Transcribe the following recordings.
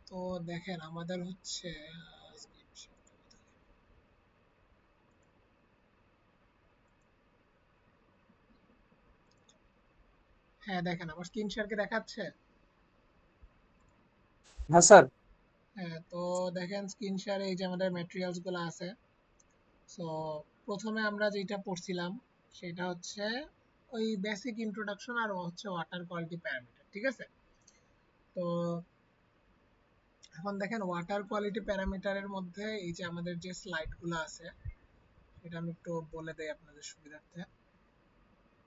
তো দেখেন আমাদের হচ্ছে হ্যাঁ দেখেন আমার স্ক্রিন শেয়ার কি দেখাচ্ছে? হ্যাঁ স্যার। হ্যাঁ তো দেখেন স্ক্রিন শেয়ারে এই যে আমাদের ম্যাটেরিয়ালস গুলো আছে। সো প্রথমে আমরা যেটা পড়ছিলাম সেটা হচ্ছে ওই বেসিক ইন্ট্রোডাকশন আর হচ্ছে ওয়াটার কোয়ালিটি প্যারামিটার, ঠিক আছে? তো এখন দেখেন ওয়াটার কোয়ালিটি প্যারামিটারের মধ্যে এই যে আমাদের যে স্লাইডগুলো আছে এটা আমি একটু বলে দেই আপনাদের সুবিধার্থে।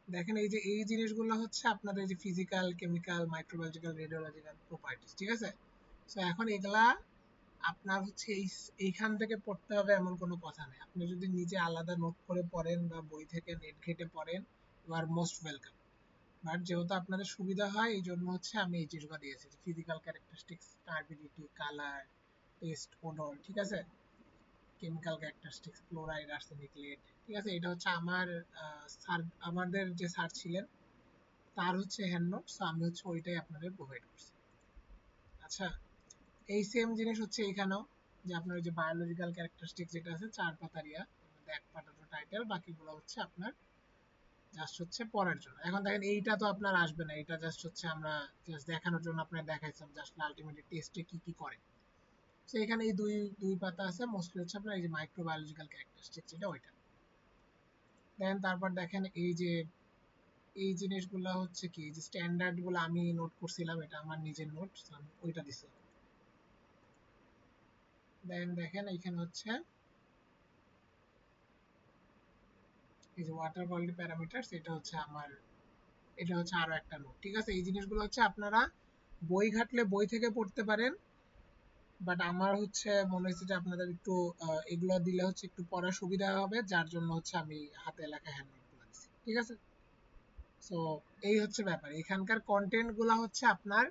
দেখেন এই যে এই জিনিসগুলো হচ্ছে আপনাদের যে physical, chemical, microbiological, radiological properties, ঠিক আছে? সো এখন এগুলা আপনার হচ্ছে এইখান থেকে পড়তে হবে এমন কোনো কথা নেই। আপনি যদি নিজে আলাদা নোট করে পড়েন বা বই থেকে নেট ঘেটে পড়েন, you are most welcome. But যেহেতু আপনাদের সুবিধা হয় এই জন্য হচ্ছে আমি এই জিনিসগুলো দিয়েছি, physical characteristics, turbidity, colour, taste, odour, ঠিক আছে? Chemical characteristics, chloride, arsenic, lead, ঠিক আছে? এটা হচ্ছে আমার স্যার, আমাদের যে স্যার ছিলেন তার হচ্ছে হ্যান্ড নোট, সো আমি হচ্ছে ওইটাই আপনাদের প্রোভাইড করছি। আচ্ছা, এই সেম জিনিস হচ্ছে এখানেও, যে আপনার ওই যে বায়োলজিক্যাল ক্যারেক্টারিস্টিক যেটা আছে 4 পাতার ইয়া, এক পাতা তো টাইটেল, বাকিগুলো হচ্ছে আপনার জাস্ট হচ্ছে পড়ার জন্য। এখন দেখেন এইটা তো আপনার আসবে না, এটা জাস্ট হচ্ছে আমরা জাস্ট দেখানোর জন্য আপনার দেখাইছিলাম জাস্ট আলটিমেটলি টেস্টে কি কি করে। তো এখানে এই দুই দুই পাতা আছে, মোস্টলি হচ্ছে আপনার এই যে মাইক্রোবায়োলজিক্যাল ক্যারেক্টারিস্টিক যেটা ওইটা। দেন তারপর দেখেন এই যে এই জিনিসগুলো হচ্ছে কি, যে স্ট্যান্ডার্ড গুলো আমি নোট করছিলাম, এটা আমার নিজের নোট, আমি ওইটা দিছি। দেন দেখেন এইখানে হচ্ছে এই যে ওয়াটার কোয়ালিটি প্যারামিটারস, এটা হচ্ছে আমার, এটা হচ্ছে আরো একটা নোট, ঠিক আছে? এই জিনিসগুলো হচ্ছে আপনারা বই ঘাটলে বই থেকে পড়তে পারেন, বাট আমার হচ্ছে মনে হচ্ছে যে আপনাদের একটু এগুলো দিলে হচ্ছে একটু পড়ার সুবিধা হবে, যার জন্য হচ্ছে আমি হাতে লেখা হ্যান্ড নোট গুলো দিচ্ছি, ঠিক আছে? সো এই হচ্ছে ব্যাপার, এখানকার কন্টেন্ট গুলা হচ্ছে আপনার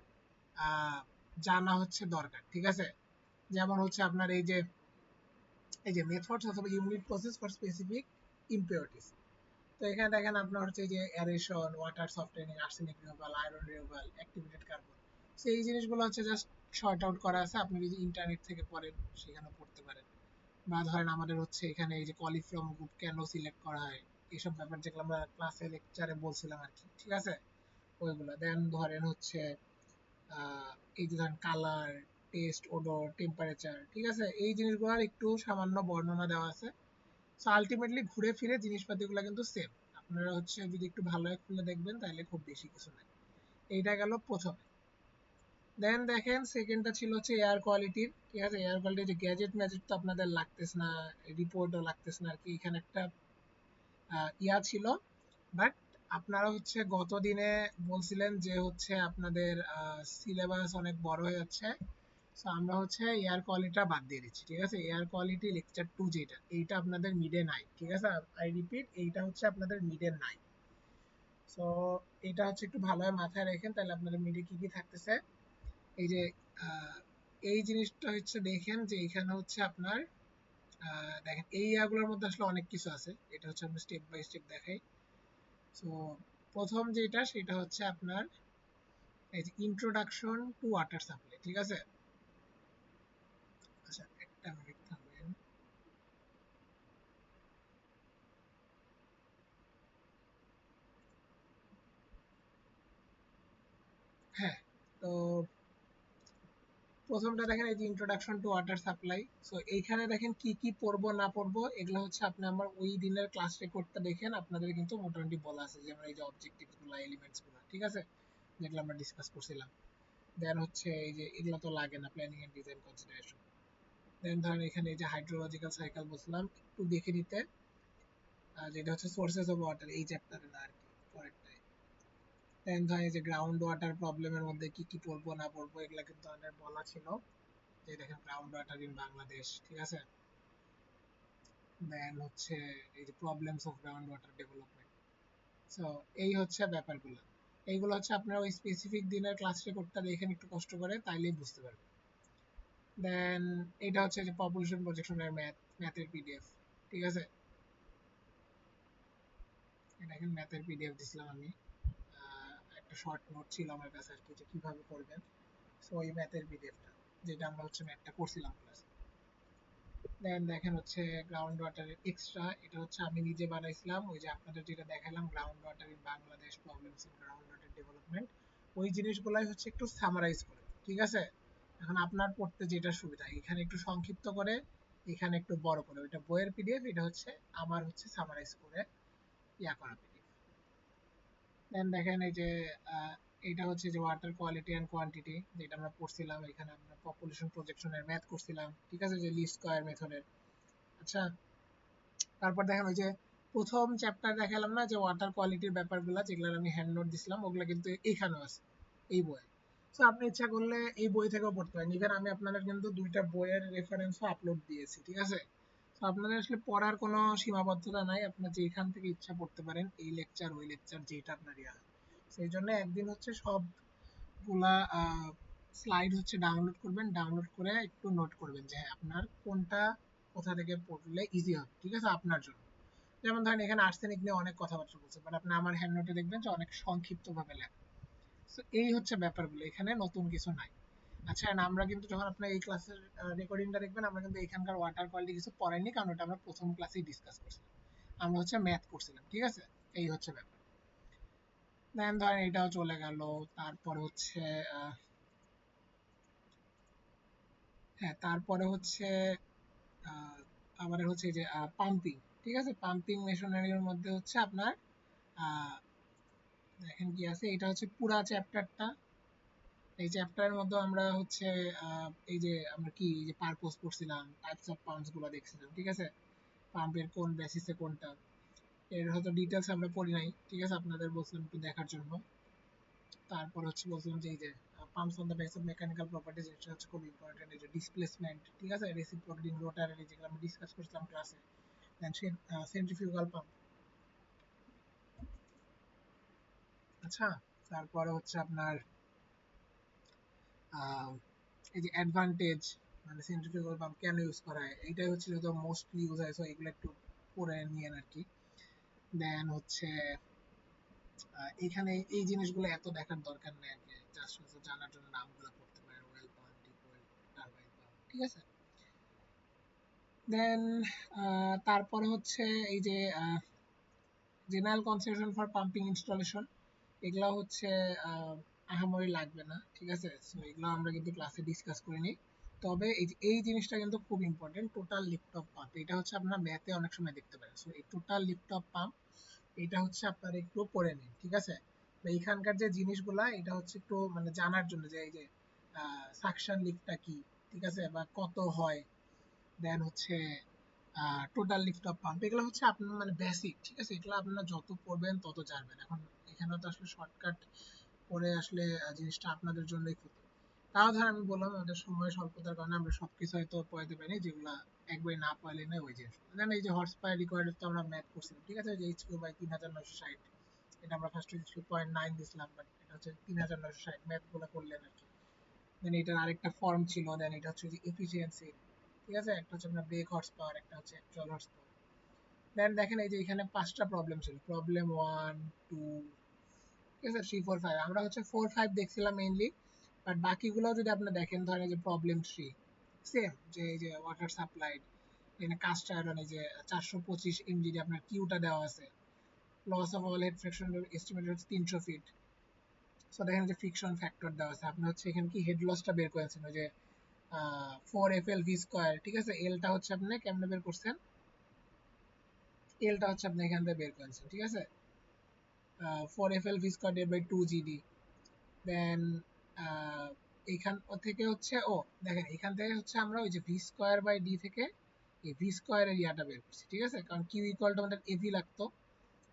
আহ, জানা হচ্ছে দরকার, ঠিক আছে? যেমন হচ্ছে আপনার এই যে মেথডস অথবা unit process for specific impurities. তো এখানে দেখেন আপনার হচ্ছে যে aeration, water softening, arsenic removal, iron removal, activated carbon, so এই জিনিসগুলো হচ্ছে জাস্ট শর্ট আউট করা আছে, আপনি যদি ইন্টারনেট থেকে পড়েন সেখানে পড়তে পারেন। বা ধরেন আমাদের হচ্ছে এখানে এই যে কলিফর্ম গ্রুপ কেন সিলেক্ট করা হয়, এইসব ব্যাপার যেগুলো আমরা ক্লাসে লেকচারে বলছিলাম আর কি, ঠিক আছে? ওইগুলো দেন ধরেন হচ্ছে এই যে ধরেন কালার, টেস্ট, ওডর, টেম্পারেচার, ঠিক আছে? এই জিনিসগুলোর একটু সামান্য বর্ণনা দেওয়া আছে। সো আলটিমেটলি ঘুরে ফিরে জিনিসপাতিগুলো কিন্তু সেম, আপনারা হচ্ছে যদি একটু ভালো খুলে দেখবেন তাহলে খুব বেশি কিছু নাই। এইটা গেল প্রথমে। দেন দেখেন সেকেন্ডটা ছিল হচ্ছে এয়ার কোয়ালিটির, ঠিক আছে? এয়ার কোয়ালিটির যে গ্যাজেট ম্যাজেট তো আপনাদের লাগতেছে না, রিপোর্টও লাগতেছে না আর কি, এখানে একটা ইয়া ছিল। বাট আপনারা হচ্ছে গত দিনে বলছিলেন যে হচ্ছে আপনাদের সিলেবাস অনেক বড় হয়ে যাচ্ছে, সো আমরা হচ্ছে এয়ার কোয়ালিটিটা বাদ দিয়ে দিচ্ছি, ঠিক আছে? এয়ার কোয়ালিটি লেকচার 2 যেটা, এইটা আপনাদের মিডে নাই, ঠিক আছে? আই রিপিট, এইটা হচ্ছে আপনাদের মিডে নাই। সো এটা হচ্ছে একটু ভালোভাবে মাথায় রাখেন, তাহলে আপনাদের মিডে কি কি থাকতেছে। এই যে আহ, এই জিনিসটা হচ্ছে দেখেন যে এখানে হচ্ছে আপনার দেখেন এই ইয়াগুলোর মধ্যে আসলে অনেক কিছু আছে, এটা হচ্ছে আমরা স্টেপ বাই স্টেপ দেখাই। সো প্রথম যেটা সেটা হচ্ছে আপনার এই যে ইন্ট্রোডাকশন টু ওয়াটার সাপ্লাই, ঠিক আছে? আচ্ছা একটা মিনিট থাকবেন। হ্যাঁ, তো প্রথমটা দেখেন এই যে introduction to water supply. So এইখানে দেখেন কি কি পড়বো না পড়বো এগুলো হচ্ছে আপনি আমার ওই দিনের ক্লাস রেকর্ডটা দেখেন, আপনাদের কিন্তু মোটামুটি বলা আছে, যেমন এই যে অবজেক্টিভস গুলো, এলিমেন্টস গুলো, ঠিক আছে? যেগুলো আমরা ডিসকাস করছিলাম। দেন হচ্ছে এই যে এগুলো তো লাগে না, প্ল্যানিং এন্ড ডিজাইন কনসিডারেশন। দেন ধরেন এখানে এই যে হাইড্রোলজিক্যাল সাইকেল বলছিলাম একটু দেখে নিতে, যেটা হচ্ছে সোর্সেস অফ ওয়াটার, এই চ্যাপ্টারে না আর কি, পরেরটায়। দেন ধরেন এই যে গ্রাউন্ড ওয়াটার প্রবলেমের মধ্যে কি কি পড়বো না পড়বো এগুলো কিন্তু আমাদের বলা ছিল, যে দেখেন গ্রাউন্ড ওয়াটার ইন বাংলাদেশ, ঠিক আছে? দেন হচ্ছে এই যে problems of ground water development. So এই হচ্ছে ব্যাপারগুলো, এইগুলো হচ্ছে আপনারা ওই স্পেসিফিক দিনের ক্লাস রেকর্ডটা দেখেন একটু কষ্ট করে, তাইলেই বুঝতে পারবেন। দেন এটা হচ্ছে যে পপুলেশন প্রজেকশনের ম্যাথের পিডিএফ, ঠিক আছে? এটা এখন ম্যাথের পিডিএফ দিছিলাম আমি, একটা শর্ট নোট ছিল আমার কাছে আর কি, যে কিভাবে করবেন। সো এই ম্যাথের পিডিএফটা যেটা আমরা হচ্ছে ম্যাথটা করছিলাম ক্লাস। দেন দেখেন হচ্ছে গ্রাউন্ড ওয়াটারের এক্সট্রা, এটা হচ্ছে আমি নিজে বানাইছিলাম, ওই যে আপনাদের যেটা দেখালাম ground water in Bangladesh problems in ground water development, ওই জিনিসগুলাই হচ্ছে একটু সামারাইজ করে, ঠিক আছে। এখন আপনার পড়তে যেটা সুবিধা, এখানে একটু সংক্ষিপ্ত করে, এখানে একটু বড় করে, ওইটা বইয়ের পিডিএফ, এটা হচ্ছে আমার হচ্ছে সামারাইজ করে ইয়া করা পিডিএফ। দেন দেখেন এই যে এটা হচ্ছে যে ওয়াটার কোয়ালিটি এন্ড কোয়ান্টিটি, যেটা আমরা পড়ছিলাম, এখানে আমরা পপুলেশন প্রজেকশনের ম্যাথ করছিলাম, ঠিক আছে, যে লিস্ট স্কয়ার মেথডের। আচ্ছা, তারপর দেখেন ওই যে প্রথম চ্যাপ্টার দেখালাম না, যে ওয়াটার কোয়ালিটির ব্যাপারগুলো যেগুলো আমি হ্যান্ড নোট দিছিলাম, ওগুলো কিন্তু এইখানেও আছে এই বইয়ে। তো আপনি ইচ্ছা করলে এই বই থেকেও পড়তে পারেন। ইভেন আমি আপনাদের কিন্তু দুইটা বইয়ের রেফারেন্সও আপলোড দিয়েছি, ঠিক আছে। তো আপনাদের আসলে পড়ার কোনো সীমাবদ্ধতা নাই, আপনার যেখান থেকে ইচ্ছা পড়তে পারেন, এই লেকচার ওই লেকচার যেটা আপনার ইয়া। সেই জন্য একদিন হচ্ছে সবগুলা স্লাইড হচ্ছে ডাউনলোড করবেন, ডাউনলোড করে একটু নোট করবেন যে হ্যাঁ আপনার কোনটা কোথা থেকে পড়লে ইজি হবে, ঠিক আছে আপনার জন্য। যেমন ধরেন এখানে আর্সেনিক নিয়ে অনেক কথাবার্তা বলছে, বাট আপনি আমার হ্যান্ড নোটে দেখবেন যে অনেক সংক্ষিপ্ত ভাবে লেখা। তো এই হচ্ছে ব্যাপারগুলো, এখানে নতুন কিছু নাই। আচ্ছা, and আমরা কিন্তু যখন আপনার এই ক্লাসের রেকর্ডিংটা দেখবেন, আমরা কিন্তু এখানকার ওয়াটার কোয়ালিটি কিছু পড়াইনি, কারণ ওটা আমরা প্রথম ক্লাসেই ডিসকাস করছিলাম, আমরা হচ্ছে ম্যাথ করছিলাম, ঠিক আছে। এই হচ্ছে ব্যাপার। দেন ধরেন এটাও চলে গেল। তারপরে হচ্ছে হ্যাঁ, তারপরে হচ্ছে আমাদের হচ্ছে এই যে পাম্পিং, ঠিক আছে। পাম্পিং মেশিনারির মধ্যে হচ্ছে আপনার আহ, দেখেন কি আছে, এটা হচ্ছে পুরা চ্যাপ্টারটা। এই চ্যাপ্টারের মধ্যে আমরা হচ্ছে এই যে আমরা কি এই যে পারপোজ করছিলাম, টাইপস অফ পাম্পস গুলো দেখছিলাম, ঠিক আছে। পাম্পের কোন বেসিসে কোনটা, এর হয়তো ডিটেলস আমরা পড়ি নাই, ঠিক আছে, আপনাদের বলছিলাম একটু দেখার জন্য। তারপর হচ্ছে বলছিলাম যে এই যে pumps on the base of mechanical properties, এটা হচ্ছে খুব ইম্পর্টেন্ট। এই যে ডিসপ্লেসমেন্ট, ঠিক আছে, রেসিপ্রোকেটিং রোটার, এই যেগুলো আমরা ডিসকাস করছিলাম ক্লাসে। দেন সেন্ট্রিফিউগাল পাম্প। আচ্ছা, তারপরে হচ্ছে আপনার আহ, এই যে অ্যাডভান্টেজ, মানে সেন্ট্রিফিউগাল পাম্প কেন ইউজ করা হয়, এইটাই হচ্ছে যেহেতু মোস্টলি ইউজ হয়, সো এগুলো একটু পড়ে নিয়েন আর কি। দেন হচ্ছে এখানে এই জিনিসগুলো এত দেখার দরকার নেই আর কি, জাস্ট হচ্ছে জানার জন্য নামগুলো পড়তে পারেন, well pump, deep well, turbine pump, ঠিক আছে। দেন তারপরে হচ্ছে এই যে general concession for pumping installation, এগুলো হচ্ছে আহামরি লাগবে না, ঠিক আছে। সো এগুলো আমরা কিন্তু ক্লাসে ডিসকাস করিনি। তবে এই জিনিসটা কিন্তু খুব important, total lift of pump, এটা হচ্ছে আপনারা ম্যাথে অনেক সময় দেখতে পারেন। সো এই টোটাল লিফট অফ পাম্প, এটা হচ্ছে আপনারা একটু পড়ে নিন, ঠিক আছে। তো এইখানকার যে জিনিসগুলা, এটা হচ্ছে একটু মানে জানার জন্য, যে এই যে সাকশন লিফটটা কি, ঠিক আছে, বা কত হয়। দেন হচ্ছে টোটাল লিফট অফ পাম্প, এগুলো হচ্ছে আপনার মানে বেসিক, ঠিক আছে, এগুলো আপনারা যত পড়বেন তত জানবেন। এখন এখানে তো আসলে শর্টকাট করে আসলে জিনিসটা আপনাদের জন্যই ক্ষতি। তাও ধর আমি বললাম আমাদের সময় স্বল্পতার কারণে আমরা সবকিছু হয়তো পড়াতে পারি, যেগুলো একবারে না পারলে না ওই জিনিস। দেন এই যে হর্স পাওয়ার রিকোয়ার্ড, তো আমরা ম্যাথ করছিলাম, ঠিক আছে, যে এইচ কিউ বাই 3960, এটা আমরা ফার্স্ট 3.9 দিছিলাম, বাট এটা হচ্ছে 3960, ম্যাথ গুলো করলেন আর কি। দেন এটার আরেকটা ফর্ম ছিল, দেন এটা হচ্ছে যে এফিসিয়েন্সি, ঠিক আছে, একটা হচ্ছে আপনার ব্রেক হর্স পাওয়ার, একটা হচ্ছে অ্যাকচুয়াল হর্স পাওয়ার। দেন দেখেন এই যে এখানে 5টা প্রবলেম ছিল, প্রবলেম 1 2, ঠিক আছে, 3 4 5, আমরা হচ্ছে 4 5 দেখছিলাম মেইনলি, বাট বাকিগুলো যদি আপনি দেখেন, ধরেন এই যে প্রবলেম 3 সেম, যে এই যে ওয়াটার সাপ্লাইড, এখানে কাস্ট আয়রন, এই যে 425 এমজি আপনার কিউটা দেওয়া আছে, loss of all head friction estimated হচ্ছে 300 ফিট। সো দেখেন যে ফ্রিকশন ফ্যাক্টর দেওয়া আছে, আপনি হচ্ছে এখানে কি হেড লসটা বের করেছেন, ওই যে 4 FL V স্কয়ার, ঠিক আছে, এলটা হচ্ছে আপনি কেমনে বের করছেন, এলটা হচ্ছে আপনি এখান থেকে বের করেছেন, ঠিক আছে। 4 FL V square divide by 2 GD। Then এইখান থেকে হচ্ছে দেখেন এখান থেকে হচ্ছে আমরা ওই যে ভি স্কয়ার বাই ডি থেকে এই ভি স্কয়ারের ইয়াটা বের করছি, ঠিক আছে, কারণ কিউ ইকুয়াল টু আমাদের এভি লাগতো,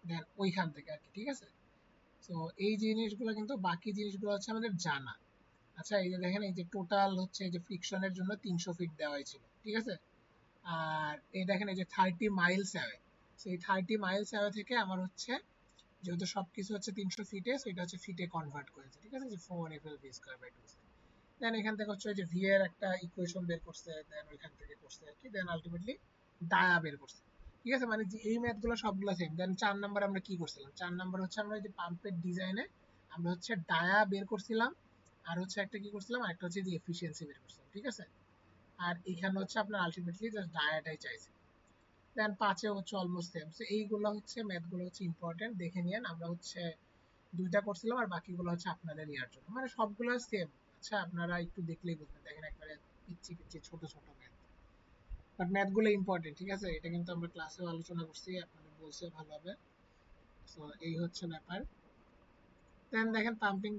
দেন ওইখান থেকে আর কি, ঠিক আছে। তো এই জিনিসগুলো কিন্তু বাকি জিনিসগুলো হচ্ছে আমাদের জানা। আচ্ছা, এই যে দেখেন এই যে টোটাল হচ্ছে এই যে ফ্রিকশনের জন্য 300 ফিট দেওয়া হয়েছিল, ঠিক আছে। আর এই দেখেন এই যে 30 মাইলস অ্যাওয়ে, সেই 30 মাইলস অ্যাওয়ে থেকে আমার হচ্ছে, যেহেতু সবকিছু হচ্ছে 300 ফিটে, সো এটা হচ্ছে ফিটে কনভার্ট করেছে, ঠিক আছে, যে 4 FL V স্কয়ার বাই 2। দেন এখান থেকে হচ্ছে যে ভি এর একটা ইকুয়েশন বের করছে, দেন ওইখান থেকে করছে আর কি, দেন আলটিমেটলি ডায়া বের করছে, ঠিক আছে। মানে যে এই ম্যাথগুলো সবগুলো সেম। দেন 4 নাম্বার আমরা কি করছিলাম, 4 নাম্বার হচ্ছে আমরা এই যে পাম্পের ডিজাইনে আমরা হচ্ছে ডায়া বের করছিলাম, আর হচ্ছে একটা কি করছিলাম, একটা হচ্ছে যে এফিসিয়েন্সি বের করছিলাম, ঠিক আছে। আর এখানে হচ্ছে আপনার আলটিমেটলি জাস্ট ডায়াটাই চাইছে। দেন 5-এ হচ্ছে অলমোস্ট সেম। সো এইগুলো হচ্ছে ম্যাথগুলো হচ্ছে ইম্পর্টেন্ট, দেখে নিয়েন। আমরা হচ্ছে 2টা করছিলাম আর বাকিগুলো হচ্ছে আপনাদের ইয়ার জন্য, মানে সবগুলো সেম। আচ্ছা, আপনারা একটু দেখলেই বুঝবেন, দেখেন একবারে পিচ্ছি পিচ্ছি ছোট ছোট ম্যাথ, বাট ম্যাথগুলো ইম্পর্টেন্ট, ঠিক আছে। এটা কিন্তু আমরা ক্লাসেও আলোচনা করছি, আপনাদের বলছে ভালো হবে। সো এই হচ্ছে ব্যাপার। দেন দেখেন পাম্পিং,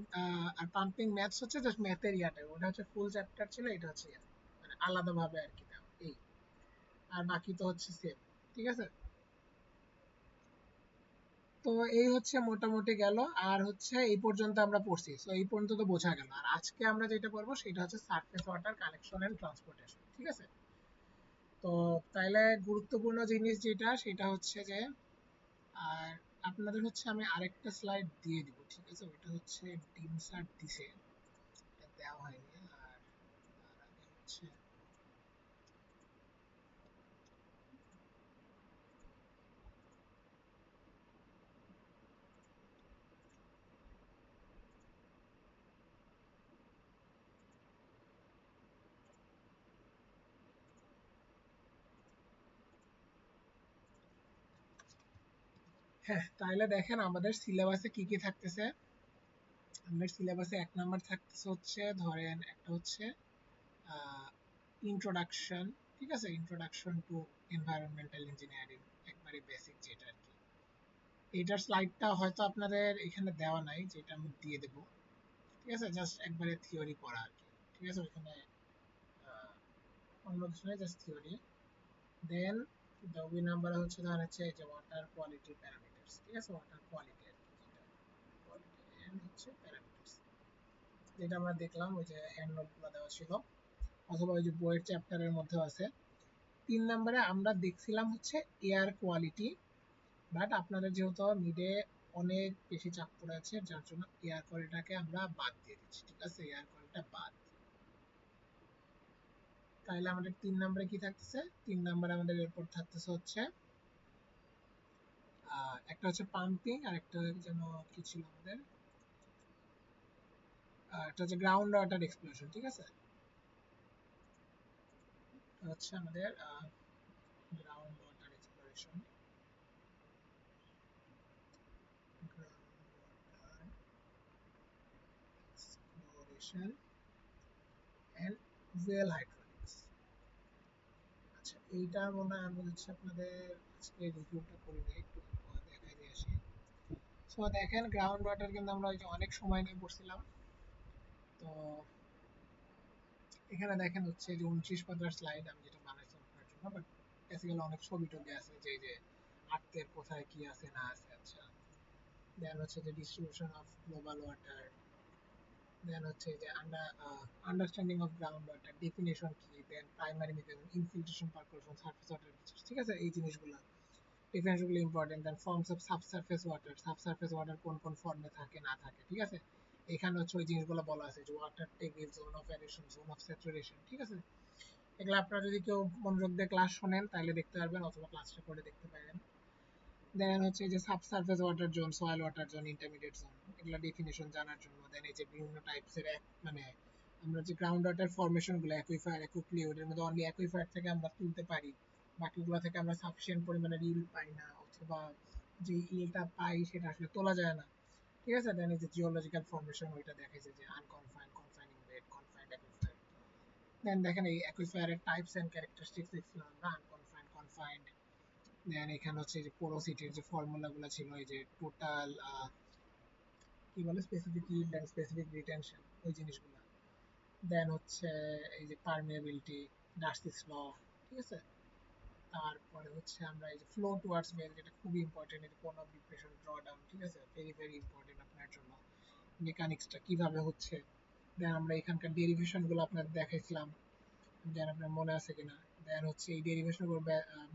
আর পাম্পিং ম্যাথস হচ্ছে জাস্ট ম্যাথের ইয়াটা, ওটা হচ্ছে ফুল চ্যাপ্টার ছিল, এটা হচ্ছে ইয়া, মানে আলাদাভাবে আর কি দেওয়া এই। আর বাকি তো হচ্ছে সেম, ঠিক আছে। তো এই হচ্ছে মোটামুটি গেল। আর হচ্ছে এই পর্যন্ত আমরা পড়ছি, তো এই পর্যন্ত তো বোঝা গেল। আর আজকে আমরা যেটা পড়বো সেটা হচ্ছে surface water collection and transportation, ঠিক আছে। তো তাইলে গুরুত্বপূর্ণ জিনিস যেটা সেটা হচ্ছে যে, আর আপনাদের হচ্ছে আমি আরেকটা স্লাইড দিয়ে দিব, ঠিক আছে। ওটা হচ্ছে ডিম স্যার দিছে, এটা দেওয়া হয়নি। আর তার আগে হচ্ছে, হ্যাঁ তাহলে দেখেন আমাদের সিলেবাসে কি কি থাকতেছে। আমাদের সিলেবাসে 1 নাম্বার থাকতেছে হচ্ছে, ধরেন একটা হচ্ছে ইন্ট্রোডাকশন, ঠিক আছে, ইন্ট্রোডাকশন টু এনভায়রনমেন্টাল ইঞ্জিনিয়ারিং, একবারে বেসিক যেটা আর কি। এইটার স্লাইডটা হয়তো আপনাদের এখানে দেওয়া নাই, যেটা আমি দিয়ে দেবো, ঠিক আছে। জাস্ট একবারে থিওরি পড়া আর কি, ঠিক আছে। ওইখানে অন্য কিছু নেই, জাস্ট থিওরি। দেন 2 নাম্বারে হচ্ছে ধর হচ্ছে এই যে ওয়াটার কোয়ালিটি প্যারামিটারস, ঠিক আছে, ওয়াটার কোয়ালিটি আর কি, যেটা কোয়ালিটি এন্ড হচ্ছে প্যারামিটারস, যেটা আমরা দেখলাম ওই যে এন্ড নোটগুলো দেওয়া ছিল, অথবা ওই যে বইয়ের চ্যাপ্টারের মধ্যে আছে। 3 নাম্বারে আমরা দেখছিলাম হচ্ছে এয়ার কোয়ালিটি, বাট আপনাদের যেহেতু মিডে অনেক বেশি চাপ পড়ে আছে, যার জন্য এয়ার কোয়ালিটিটাকে আমরা বাদ দিয়ে দিচ্ছি, ঠিক আছে, এয়ার কোয়ালিটিটা বাদ। তাহলে আমাদের 3 নাম্বারে কি থাকতেছে, 3 নাম্বারে আমাদের এরপর থাকতেছে হচ্ছে একটা হচ্ছে পাম্পিং, আর একটা যেন কি ছিল আমাদের, একটা হচ্ছে গ্রাউন্ড ওয়াটার এক্সপ্লোরেশন, ঠিক আছে। হচ্ছে আমাদের ground water exploration, exploration and well hydraulics. আচ্ছা, এইটা মনে হয় আমি হচ্ছে আপনাদের আজকে রিভিউটা করি নাই, একটু দেখাই দিয়ে আসি। সো দেখেন গ্রাউন্ড ওয়াটার কিন্তু আমরা ওই যে অনেক সময় নিয়ে পড়ছিলাম। তো এখানে দেখেন হচ্ছে যে 29 পাতার স্লাইড আমি যেটা বানাইছি আপনার জন্য, বাট বেসিক্যালি অনেক ছবি টবি আছে, যে এই যে আর্থের কোথায় কি আছে না আছে। আচ্ছা, দেন হচ্ছে যে distribution of global water, then হচ্ছে যে understanding of ground water definition কি, then primary mechanism, infiltration, percolation, surface water, ঠিক আছে, এই জিনিসগুলো ডিফারেন্সগুলো important. Then forms of subsurface water কোন কোন ফর্মে থাকে না থাকে, ঠিক আছে। এখানে হচ্ছে ওই জিনিসগুলো বলা আছে যে water table, zone of aeration, zone of saturation, ঠিক আছে। এগুলো আপনারা যদি কেউ মনোযোগ দিয়ে ক্লাস শোনেন তাহলে দেখতে পারবেন, অথবা ক্লাসটা করে দেখতে পারেন। দেন হচ্ছে যে subsurface water zone, soil water zone, intermediate zone, এগুলো ডেফিনেশন জানার জন্য। দেন এই যে বিভিন্ন টাইপসের মানে আমরা যে গ্রাউন্ড ওয়াটার ফরমেশন গুলো, অ্যাকুইফায়ার, অ্যাকুইফ্লুইড, এর মধ্যে অনলি অ্যাকুইফায়ার থেকে আমরা তুলতে পারি, বাকিগুলো থেকে আমরা সাফিসিয়েন্ট পরিমাণে রিল পাই না, অথবা যে ইলটা পাই সেটা আসলে তোলা যায় না, ঠিক আছে। দেন এই যে জিওলজিক্যাল ফরমেশন, ওইটা দেখাইছে যে আনকনফাইন্ড, কনফাইনিং বেড, কনফাইন্ড অ্যাকুইফায়ার। দেন দেখেন এই অ্যাকুইফায়ারের টাইপস এন্ড ক্যারেক্টারিস্টিক্স দেখছিলাম আমরা, আনকনফাইন্ড, কনফাইন্ড। দেন এখানে হচ্ছে যে পোরোসিটির যে ফর্মুলা গুলো ছিল, এই যে টোটাল কি বলে specific yield and specific retention, ওই জিনিসগুলো। দেন হচ্ছে এই যে পারমিয়াবিলিটি, ডার্সিস ল, ঠিক আছে। তারপরে হচ্ছে আমরা এই যে ফ্লো টুয়ার্ডস ওয়েল, যেটা খুবই ইম্পর্টেন্ট, এই যে কোন অফ ডিপ্রেশন, ড্র ডাউন, ঠিক আছে, ভেরি ভেরি ইম্পর্টেন্ট আপনার জন্য, মেকানিক্সটা কিভাবে হচ্ছে। দেন আমরা এখানকার ডেরিভেশন গুলো আপনাদের দেখাইছিলাম, দেন আপনার মনে আছে কিনা। দেন হচ্ছে এই ডেরিভেশন গুলো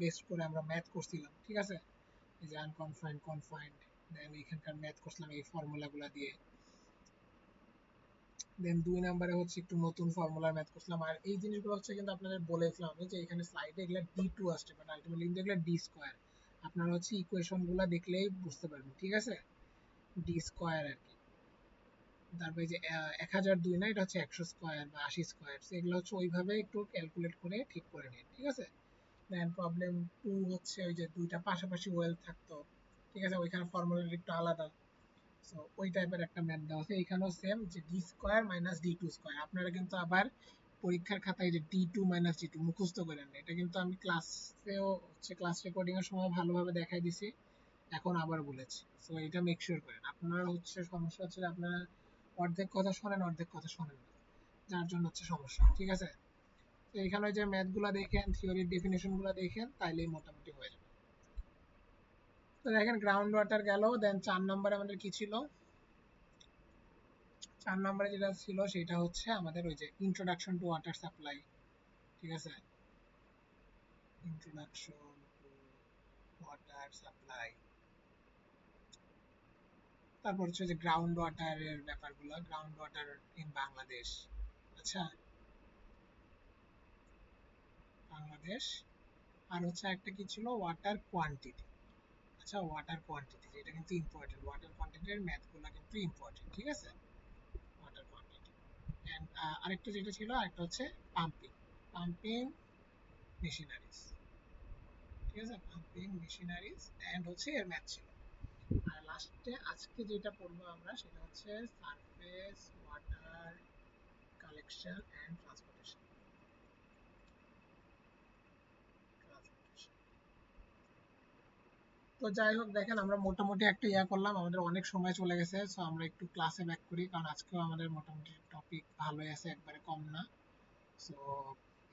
বেস করে আমরা ম্যাথ করছিলাম, ঠিক আছে, এই যে আনকনফাইন্ড, কনফাইন্ড। দেন এখানকার ম্যাথ করছিলাম এই ফর্মুলা গুলা দিয়ে। দেন 2 নাম্বারে হচ্ছে একটু নতুন ফর্মুলার ম্যাথ করছিলাম। আর এই জিনিসগুলো হচ্ছে কিন্তু আপনাদের বলেছিলাম আমি যে এখানে স্লাইডে এগুলা D2 আসছে, বাট আলটিমেটলি কিন্তু এগুলা ডি স্কোয়ার। আপনারা হচ্ছে ইকুয়েশন গুলা দেখলেই বুঝতে পারবেন, ঠিক আছে, ডি স্কোয়ার আর কি। তারপরে যে 1002 না, এটা হচ্ছে 100 স্কয়ার বা 80 স্কয়ার, এগুলো হচ্ছে ওইভাবে একটু ক্যালকুলেট করে ঠিক করে নিন, ঠিক আছে। দেন প্রবলেম 2 হচ্ছে ওই যে দুইটা পাশাপাশি ওয়েল থাকতো, ঠিক আছে, ওইখানে ফর্মুলাটা একটু আলাদা। সো ওই টাইপের একটা ম্যাথ দেওয়া আছে। এখানেও সেম, যে D square minus D two square. আপনারা কিন্তু আবার পরীক্ষার খাতায় যে D two minus D two মুখস্থ করেন না, এটা কিন্তু আমি ক্লাসেও হচ্ছে ক্লাস রেকর্ডিং এর সময় ভালোভাবে দেখাই দিছি, এখন আবার বলেছি। সো এটা মেক শিওর করেন। আপনারা হচ্ছে সমস্যা হচ্ছে যে আপনারা অর্ধেক কথা শোনেন, অর্ধেক কথা শোনেন না, যার জন্য হচ্ছে সমস্যা, ঠিক আছে। তো এখানে যে ম্যাথ গুলা দেখেন, থিওরির ডেফিনেশন গুলা দেখেন, তাইলেই মোটামুটি হয়ে যাবে। তো দেখেন গ্রাউন্ড ওয়াটার গেল। দেন 4 নম্বরে আমাদের কি ছিল? 4 নম্বরে যেটা ছিল সেটা হচ্ছে আমাদের ওই যে ইন্ট্রোডাকশন টু ওয়াটার সাপ্লাই, ঠিক আছে, ইন্ট্রোডাকশন টু ওয়াটার সাপ্লাই। তারপর হচ্ছে যে গ্রাউন্ড ওয়াটারের ব্যাপারগুলো, গ্রাউন্ড ওয়াটার ইন বাংলাদেশ, আচ্ছা, বাংলাদেশ। আর হচ্ছে একটা কি ছিল, ওয়াটার কোয়ান্টিটি। আচ্ছা, ওয়াটার কোয়ান্টিটি এটা কিন্তু ইম্পর্টেন্ট, ওয়াটার কোয়ান্টিটির ম্যাথগুলো কিন্তু ইম্পর্টেন্ট, ঠিক আছে, ওয়াটার কোয়ান্টিটি। এন্ড আরেকটা যেটা ছিল, আরেকটা হচ্ছে পাম্পিং, পাম্পিং মেশিনারিজ, ঠিক আছে, পাম্পিং মেশিনারিজ এন্ড হচ্ছে এর ম্যাথ ছিল। আর লাস্টে আজকে যেটা পড়বো আমরা সেটা হচ্ছে surface water collection and transportation. তো যাই হোক, দেখেন আমরা মোটামুটি একটা ইয়া করলাম, আমাদের অনেক সময় চলে গেছে, সো আমরা একটু ক্লাসে ব্যাক করি, কারণ আজকেও আমাদের মোটামুটি টপিক ভালোই আছে, একবারে কম না। সো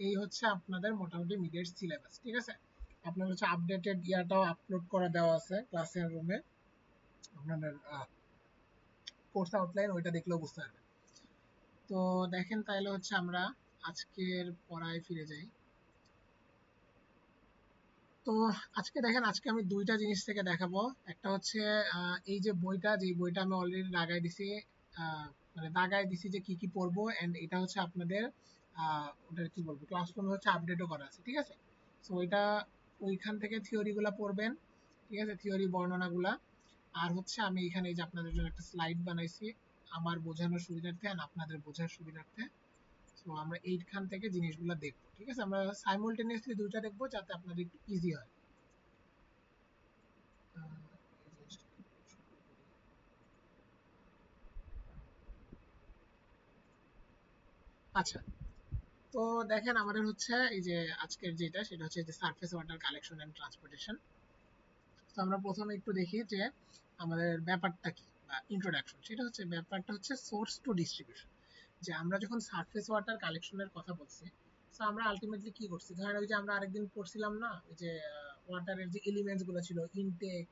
এই হচ্ছে আপনাদের মোটামুটি মিডের সিলেবাস, ঠিক আছে। আপনার হচ্ছে আপডেটেড ইয়াটাও আপলোড করা দেওয়া আছে ক্লাসের রুমে, আপনাদের কোর্স আউটলাইন ওইটা দেখলেও বুঝতে পারবেন। তো দেখেন তাহলে হচ্ছে আমরা আজকের পড়ায় ফিরে যাই। তো আজকে দেখেন, আজকে আমি দুইটা জিনিস থেকে দেখাবো। একটা হচ্ছে এই যে বইটা, যে বইটা আমি অলরেডি লাগাই দিছি, আহ, মানে দাগাই দিছি যে কি কি পড়বো, এন্ড এটা হচ্ছে আপনাদের ওটার কি বলবো, ক্লাসরুমে হচ্ছে আপডেটও করা আছে, ঠিক আছে। তো ওইটা, ওইখান থেকে থিওরি গুলা পড়বেন, ঠিক আছে, থিওরি বর্ণনাগুলা। আর হচ্ছে আমি এখানে এই যে আপনাদের জন্য একটা স্লাইড বানাইছি, আমার বোঝানোর সুবিধার্থে আর আপনাদের বোঝার সুবিধার্থে। তো আমরা এইখান থেকে জিনিসগুলো দেখবো, ঠিক আছে, আমরা সাইমultaneously দুইটা দেখবো যাতে আপনাদের একটু ইজি হয়। এই জিনিসটা শুরু করি। আচ্ছা, তো দেখেন আমাদের হচ্ছে এই যে আজকের যেটা সেটা হচ্ছে যে surface water collection and transportation. তো আমরা প্রথমে একটু দেখি যে আমাদের ব্যাপারটা কি, বা ইন্ট্রোডাকশন, সেটা হচ্ছে ব্যাপারটা হচ্ছে সোর্স টু ডিস্ট্রিবিউশন। যে আমরা যখন সারফেস ওয়াটার কালেকশনের কথা বলছি, তো আমরা আলটিমেটলি কি করছি, ধরেন ওই যে আমরা আরেকদিন পড়ছিলাম না, ওই যে ওয়াটারের যে এলিমেন্টস গুলো ছিল, intake,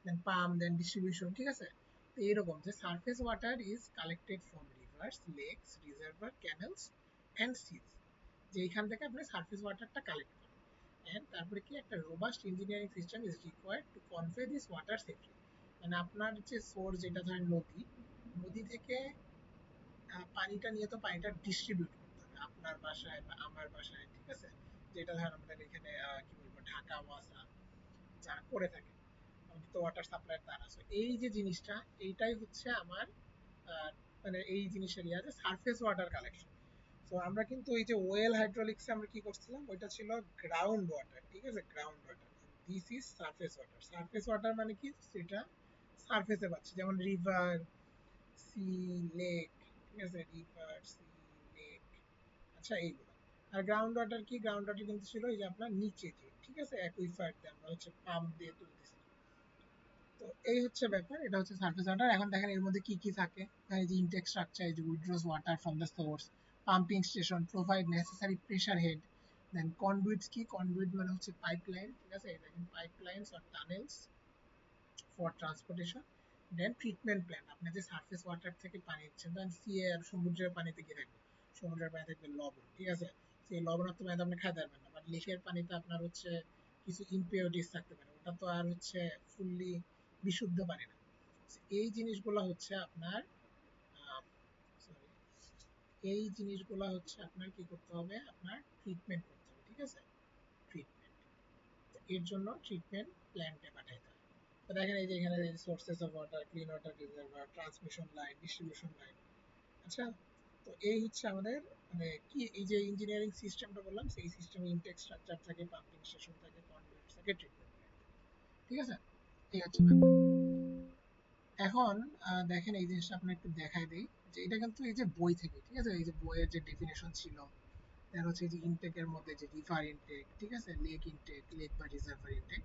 then pump, then distribution, ঠিক আছে। তো এরকম যে surface water is collected from rivers, lakes, reservoir, canals and seas, যে এইখান থেকে আপনি সারফেস ওয়াটারটা কালেক্ট করেন। এন্ড তারপরে কি, একটা robust engineering system is required to convey this water safely. মানে আপনার যে সোর্স, যেটা ধরেন নদী, নদী থেকে পানিটা নিয়ে তো পানিটা ডিস্ট্রিবিউট করতে হবে আপনার বাসায় বা আমার বাসায়, ঠিক আছে। যেটা ধরেন আমাদের এখানে কি বলবো, ঢাকা ওয়াসা যারা করে থাকে, আমাদের তো ওয়াটার সাপ্লাইয়ের তার আছে। এই যে জিনিসটা, এইটাই হচ্ছে আমার মানে এই জিনিসের ইয়া যে সারফেস ওয়াটার কালেকশন। তো আমরা কিন্তু এই যে ওয়েল হাইড্রোলিক্স আমরা কি করছিলাম, ওইটা ছিল গ্রাউন্ড ওয়াটার, ঠিক আছে, ground water. This is surface water. Surface water মানে কি, সেটা সারফেসে পাচ্ছি, যেমন রিভার, সি, লেক, ঠিক আছে, রিভার, সি, লেক, আচ্ছা এইগুলো। আর গ্রাউন্ড ওয়াটার কি, গ্রাউন্ড ওয়াটার কিন্তু ছিল এই যে আপনার নিচে দিয়ে, ঠিক আছে, অ্যাকুইফার দিয়ে আমরা হচ্ছে পাম্প দিয়ে তুলতেছি। তো এই হচ্ছে ব্যাপার, এটা হচ্ছে সারফেস ওয়াটার। এখন দেখেন এর মধ্যে কি কি থাকে, এই যে ইনটেক স্ট্রাকচার, এই যে withdraws water from the source, pumping station provide necessary pressure head, then conduits কি, কন্ডুইট মানে হচ্ছে পাইপলাইন, ঠিক আছে, এই দেখেন pipelines or tunnels for transportation, then treatment plant, আপনি যে সারফেস ওয়াটার থেকে পানি নিচ্ছেন, দেন সিএ আর সমুদ্রের পানিতে কি থাকবে, সমুদ্রের পানি থাকবে লবণ, ঠিক আছে। সেই লবণাক্ত পানি তো আপনি খাইতে পারবেন না, বাট লেকের পানিতে আপনার হচ্ছে কিছু ইমপিউরিটিস থাকতে পারে, ওটা তো আর হচ্ছে ফুললি বিশুদ্ধ পানি না। এই জিনিসগুলো হচ্ছে আপনার সরি, এই জিনিসগুলো হচ্ছে আপনার কি করতে হবে, আপনার ট্রিটমেন্ট করতে হবে, ঠিক আছে, ট্রিটমেন্ট। এর জন্য ট্রিটমেন্ট প্ল্যান্টে পাঠাইতে হবে। তো দেখেন এই যে এখানে sources of water, clean water reservoir, transmission line, distribution line, আচ্ছা, তো এই হচ্ছে আমাদের মানে কি এই যে ইঞ্জিনিয়ারিং সিস্টেমটা বললাম সেই সিস্টেমে ইনটেক স্ট্রাকচার থাকে, পাম্পিং স্টেশন থাকে, কনভেয়র থাকে, ট্রিটমেন্ট থাকে। ঠিক আছে, এই হচ্ছে ব্যাপার। এখন দেখেন এই জিনিসটা আপনি একটু দেখাই দিই যে এটা কিন্তু এই যে বই থেকে, ঠিক আছে, এই যে বইয়ের যে ডেফিনেশন ছিল দেন হচ্ছে এই যে ইনটেকের মধ্যে যে রিভার ইনটেক, ঠিক আছে, লেক ইনটেক, লেক বা রিজার্ভার ইনটেক,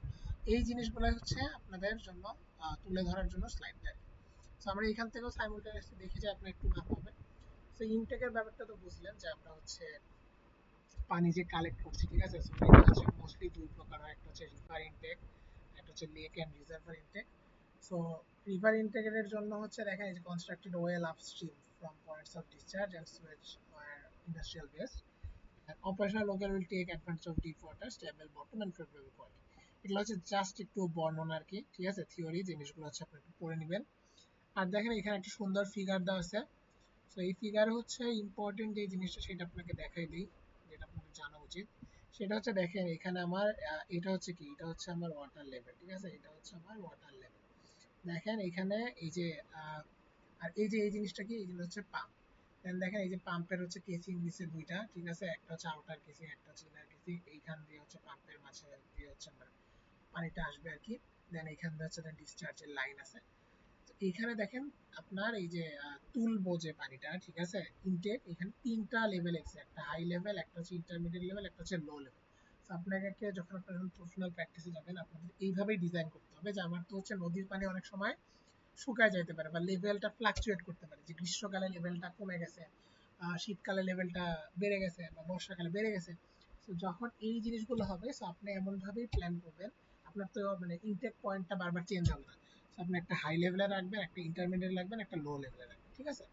এই জিনিসগুলো হচ্ছে আপনাদের জন্য তুলে ধরার জন্য স্লাইডটা। তো আমরা এখান থেকেও সাইমultaneously দেখে যে আপনি একটু ভাব পাবেন। তো ইনটেকের ব্যাপারটা তো বুঝলেন যে আমরা হচ্ছে পানি যে কালেক্ট করছি, ঠিক আছে। সো এটা হচ্ছে মোস্টলি দুই প্রকার হয়, একটা হচ্ছে রিভার ইনটেক, একটা হচ্ছে lake and reservoir intake. So river ইনটেকের জন্য হচ্ছে দেখেন এই যে constructed well upstream from points of discharge and sewage industrial base, and operational local will take advantage of deep water, stable bottom and favorable quality. এগুলো হচ্ছে just একটু বর্ণনা আর কি, ঠিক আছে, থিওরি জিনিসগুলো হচ্ছে আপনি একটু পড়ে নেবেন। আর দেখেন এখানে একটা সুন্দর ফিগার দেওয়া আছে। তো এই ফিগার হচ্ছে ইম্পর্টেন্ট যে জিনিসটা সেটা আপনাকে দেখাই দিই, যেটা আপনাকে জানা উচিত। সেটা হচ্ছে দেখেন এখানে আমার এটা হচ্ছে কি, এটা হচ্ছে আমার ওয়াটার লেভেল, ঠিক আছে, এটা হচ্ছে আমার ওয়াটার লেভেল। দেখেন এখানে এই যে আর এই যে এই জিনিসটা কি, এই জিনিস হচ্ছে পাম্প। দেন দেখেন এই যে পাম্পের হচ্ছে কেসিং দিছে দুইটা, ঠিক আছে, একটা হচ্ছে আউটার কেসিং, একটা হচ্ছে ইনার কেসিং। এইখান দিয়ে হচ্ছে পাম্পের মাঝে দিয়ে হচ্ছে আমার পানিটা আসবে আর কি। দেন এখান দিয়ে হচ্ছে ডিসচার্জের লাইন আছে। এখানে দেখেন আপনার এই যে তুলবো যে পানিটা, ঠিক আছে, ইনটেক, এখানে তিনটা লেভেল আছে, একটা হাই লেভেল, একটা হচ্ছে ইন্টারমিডিয়েট লেভেল, একটা হচ্ছে লো লেভেল। তো আপনাকে যখন আপনারা প্রফেশনাল প্র্যাকটিসে যাবেন আপনাদের এইভাবেই ডিজাইন করতে হবে যে আমার তো হচ্ছে নদীর পানি অনেক সময় শুকায় যাইতে পারে বা লেভেলটা ফ্লাকচুয়েট করতে পারে, যে গ্রীষ্মকালে লেভেলটা কমে গেছে, শীতকালে লেভেলটা বেড়ে গেছে বা বর্ষাকালে বেড়ে গেছে। তো যখন এই জিনিসগুলো হবে সো আপনি এমন ভাবেই প্ল্যান করবেন, আপনার তো মানে ইনটেক পয়েন্টটা বারবার চেঞ্জ হবে না। সো আপনি একটা হাই লেভেলে রাখবেন, একটা ইন্টারমিডিয়েট রাখবেন, একটা লো লেভেলে রাখবেন, ঠিক আছে।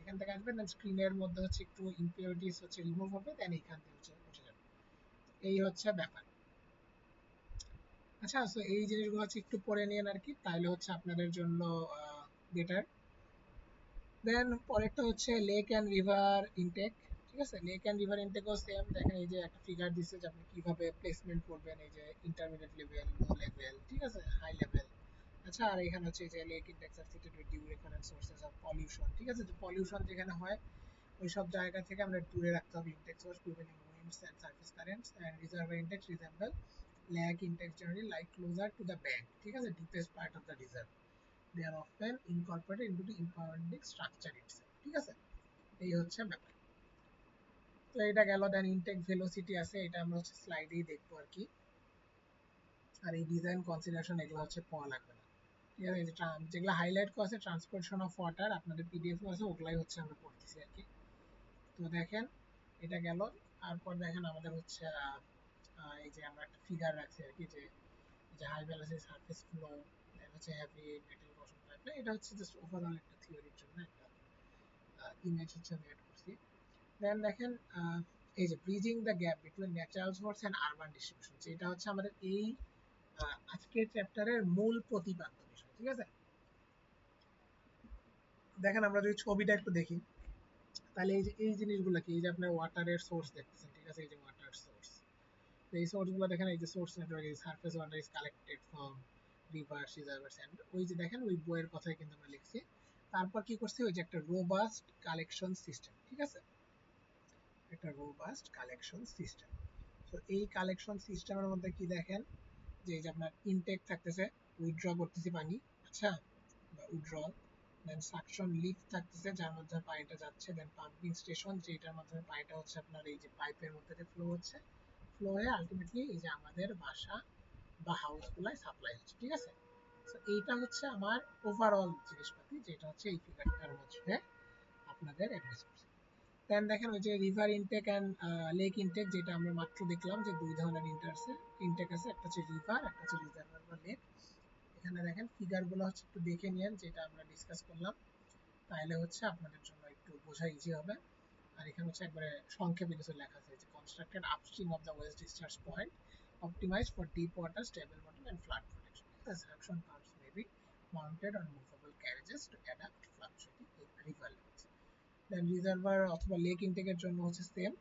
এখান থেকে আসবেন, দেন স্ক্রিনের মধ্যে হচ্ছে একটু ইম্পিউরিটিস হচ্ছে রিমুভ হবে, দেন এখান থেকে হচ্ছে উঠে যাবে। এই হচ্ছে ব্যাপার। আচ্ছা, সো এই জিনিসগুলো হচ্ছে একটু পরে নিয়েন আর কি, তাহলে হচ্ছে আপনাদের জন্য বেটার। দেন পরেরটা হচ্ছে লেক অ্যান্ড রিভার ইনটেক, ঠিক আছে। লেক অ্যান্ড রিভার ইনটেকও সেম, দেখেন এই যে একটা ফিগার দিচ্ছে যে আপনি কিভাবে প্লেসমেন্ট করবেন, এই যে ইন্টারমিডিয়েট লেভেল, লো লেভেল, ঠিক আছে, হাই লেভেল। আচ্ছা, আর এখানে হচ্ছে যে lake intakes are sited with due reference sources of pollution, ঠিক আছে, যে পলিউশন যেখানে হয় ওই সব জায়গা থেকে আমরা দূরে রাখতে হবে intakes source preventing winds and surface currents. And reservoir intakes resemble lake intakes generally like closer to the bank, ঠিক আছে, deepest part of the reserve. They are often incorporated into the impounding structure itself, ঠিক আছে। এই হচ্ছে ব্যাপার। তো এটা গেল, দেন ইনটেক ভেলোসিটি আছে, এটা আমরা হচ্ছে স্লাইডেই দেখবো আর কি। আর এই ডিজাইন কনসিডারেশন এগুলো হচ্ছে পড়া লাগবে না, ঠিক আছে। এই যে যেগুলো হাইলাইট করা আছে ট্রান্সপোর্টেশন অফ ওয়াটার, আপনাদের পিডিএফ আছে, ওগুলাই হচ্ছে আমরা পড়তেছি আর কি। তো দেখেন এটা গেল। তারপর দেখেন আমাদের হচ্ছে এই যে আমরা একটা ফিগার রাখছি আর কি, যে যে হাই ভেলোসিটি সারফেস ফ্লো, দেন হচ্ছে হেভি মেটাল ক্রসিং পাইপলাইন। এটা হচ্ছে জাস্ট ওভারঅল একটা থিওরির জন্য একটা ইমেজ হচ্ছে আমি অ্যাড করছি। দেন দেখেন এই যে bridging the gap between natural source and urban distribution, এটা হচ্ছে আমাদের এই আজকের চ্যাপ্টারের মূল প্রতিপাদ্য বিষয়, ঠিক আছে। দেখেন আমরা যদি ছবিটা একটু দেখি তাহলে এই যে এই জিনিসগুলো কি, এই যে আপনার ওয়াটারের সোর্স দেখতেছেন, ঠিক আছে, এই যে ওয়াটার সোর্স। তো এই সোর্স গুলো দেখেন, এই যে সোর্স নেটওয়ার্ক, এই surface water is collected from rivers, reservoirs and ওই যে দেখেন ওই বইয়ের কথাই কিন্তু আমরা লিখছি। তারপর কি করছি, ওই যে একটা রোবাস্ট কালেকশন সিস্টেম, ঠিক আছে, একটা রোবাস্ট কালেকশন সিস্টেম। তো এই কালেকশন সিস্টেমের মধ্যে কি দেখেন, যে এই যে আপনার ইনটেক থাকতেছে, উইথড্র করতেছি পানি, আচ্ছা, বা উইথড্রল। দেন সাকশন লিফট থাকতেছে যার মধ্যে পানিটা যাচ্ছে, দেন পাম্পিং স্টেশন যেটার মাধ্যমে পানিটা হচ্ছে আপনার এই যে পাইপের মধ্যে দিয়ে ফ্লো হচ্ছে, ফ্লো হয়ে আলটিমেটলি এই যে আমাদের বাসা বা হাউস গুলায় সাপ্লাই হচ্ছে, ঠিক আছে। তো এইটা হচ্ছে আমার ওভারঅল জিনিসপাতি, যেটা হচ্ছে এই ফিগারটার মধ্যে আপনাদের অ্যাড্রেস করছে। দেন দেখেন ওই যে river intake and lake intake, যেটা আমরা মাত্র দেখলাম যে দুই ধরনের ইনটেক আছে, একটা হচ্ছে রিভার, একটা হচ্ছে রিজার্ভার বা লেক। এখানে দেখেন ফিগার গুলো হচ্ছে একটু দেখে নিয়েন যেটা আমরা ডিসকাস করলাম, তাহলে হচ্ছে আপনাদের জন্য একটু বোঝা ইজি হবে। আর এখানে হচ্ছে একবারে সংক্ষেপে কিছু লেখা আছে যে constructed upstream of the West discharge point, optimized for deep water, stable bottom and flood protection. The suction pumps may be mounted on movable carriages to adapt fluctuating river levels. Then reservoir অথবা lake ইনটেকের জন্য হচ্ছে same,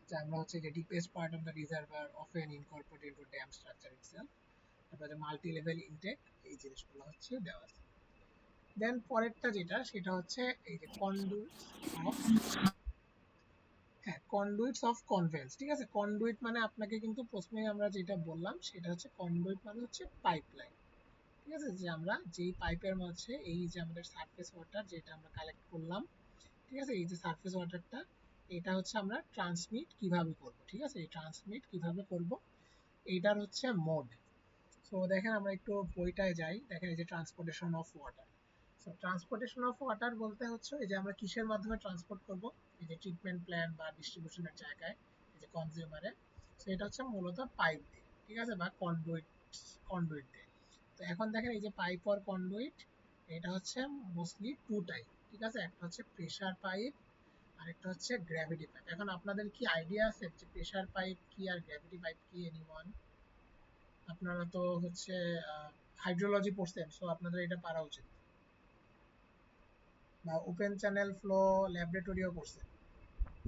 যে আমরা হচ্ছে যে deepest part of the reservoir often incorporated into dam structure itself, তারপরে multi level intact, এই জিনিসগুলো হচ্ছে দেওয়া আছে। দেন পরেরটা যেটা সেটা হচ্ছে এই যে কন্ডুইটস অফ, হ্যাঁ কন্ডুইটস অফ কনভেন্স। ঠিক আছে, কন্ডুইট মানে আপনাকে কিন্তু প্রথমেই আমরা যেটা বললাম সেটা হচ্ছে কন্ডুইট মানে হচ্ছে পাইপলাইন। ঠিক আছে, যে আমরা যেই পাইপের মাঝে এই যে আমাদের সারফেস ওয়াটার যেটা আমরা কালেক্ট করলাম, ঠিক আছে, এই যে সারফেস ওয়াটারটা, এটা হচ্ছে আমরা ট্রান্সমিট কিভাবে করব। ঠিক আছে, এই ট্রান্সমিট কিভাবে করব এইটার হচ্ছে মোড। সো দেখেন আমরা একটু বইটায় যাই, দেখেন এই যে transportation of water. So transportation of water বলতে হচ্ছে এই যে আমরা কিসের মাধ্যমে ট্রান্সপোর্ট করব, এই যে ট্রিটমেন্ট প্ল্যান্ট বা ডিস্ট্রিবিউশনের জায়গায় এই যে কনজিউমারে। সো এটা হচ্ছে মূলত পাইপ দিয়ে, ঠিক আছে, বা কন্ডুইট, কন্ডুইট দিয়ে। তো এখন দেখেন এই যে পাইপ আর কন্ডুইট, এটা হচ্ছে মোস্টলি টু টাইপ। ঠিক আছে, একটা হচ্ছে প্রেসার পাইপ, আরেকটা হচ্ছে গ্র্যাভিটি পাইপ। এখন আপনাদের কি আইডিয়া আছে যে প্রেসার পাইপ কি আর গ্র্যাভিটি পাইপ কি? এনিওয়ান? আপনারা তো হচ্ছে হাইড্রোলজি পড়ছেন, সো আপনাদের এটা পারা উচিত, বা ওপেন চ্যানেল ফ্লো ল্যাবরেটরিও পড়ছেন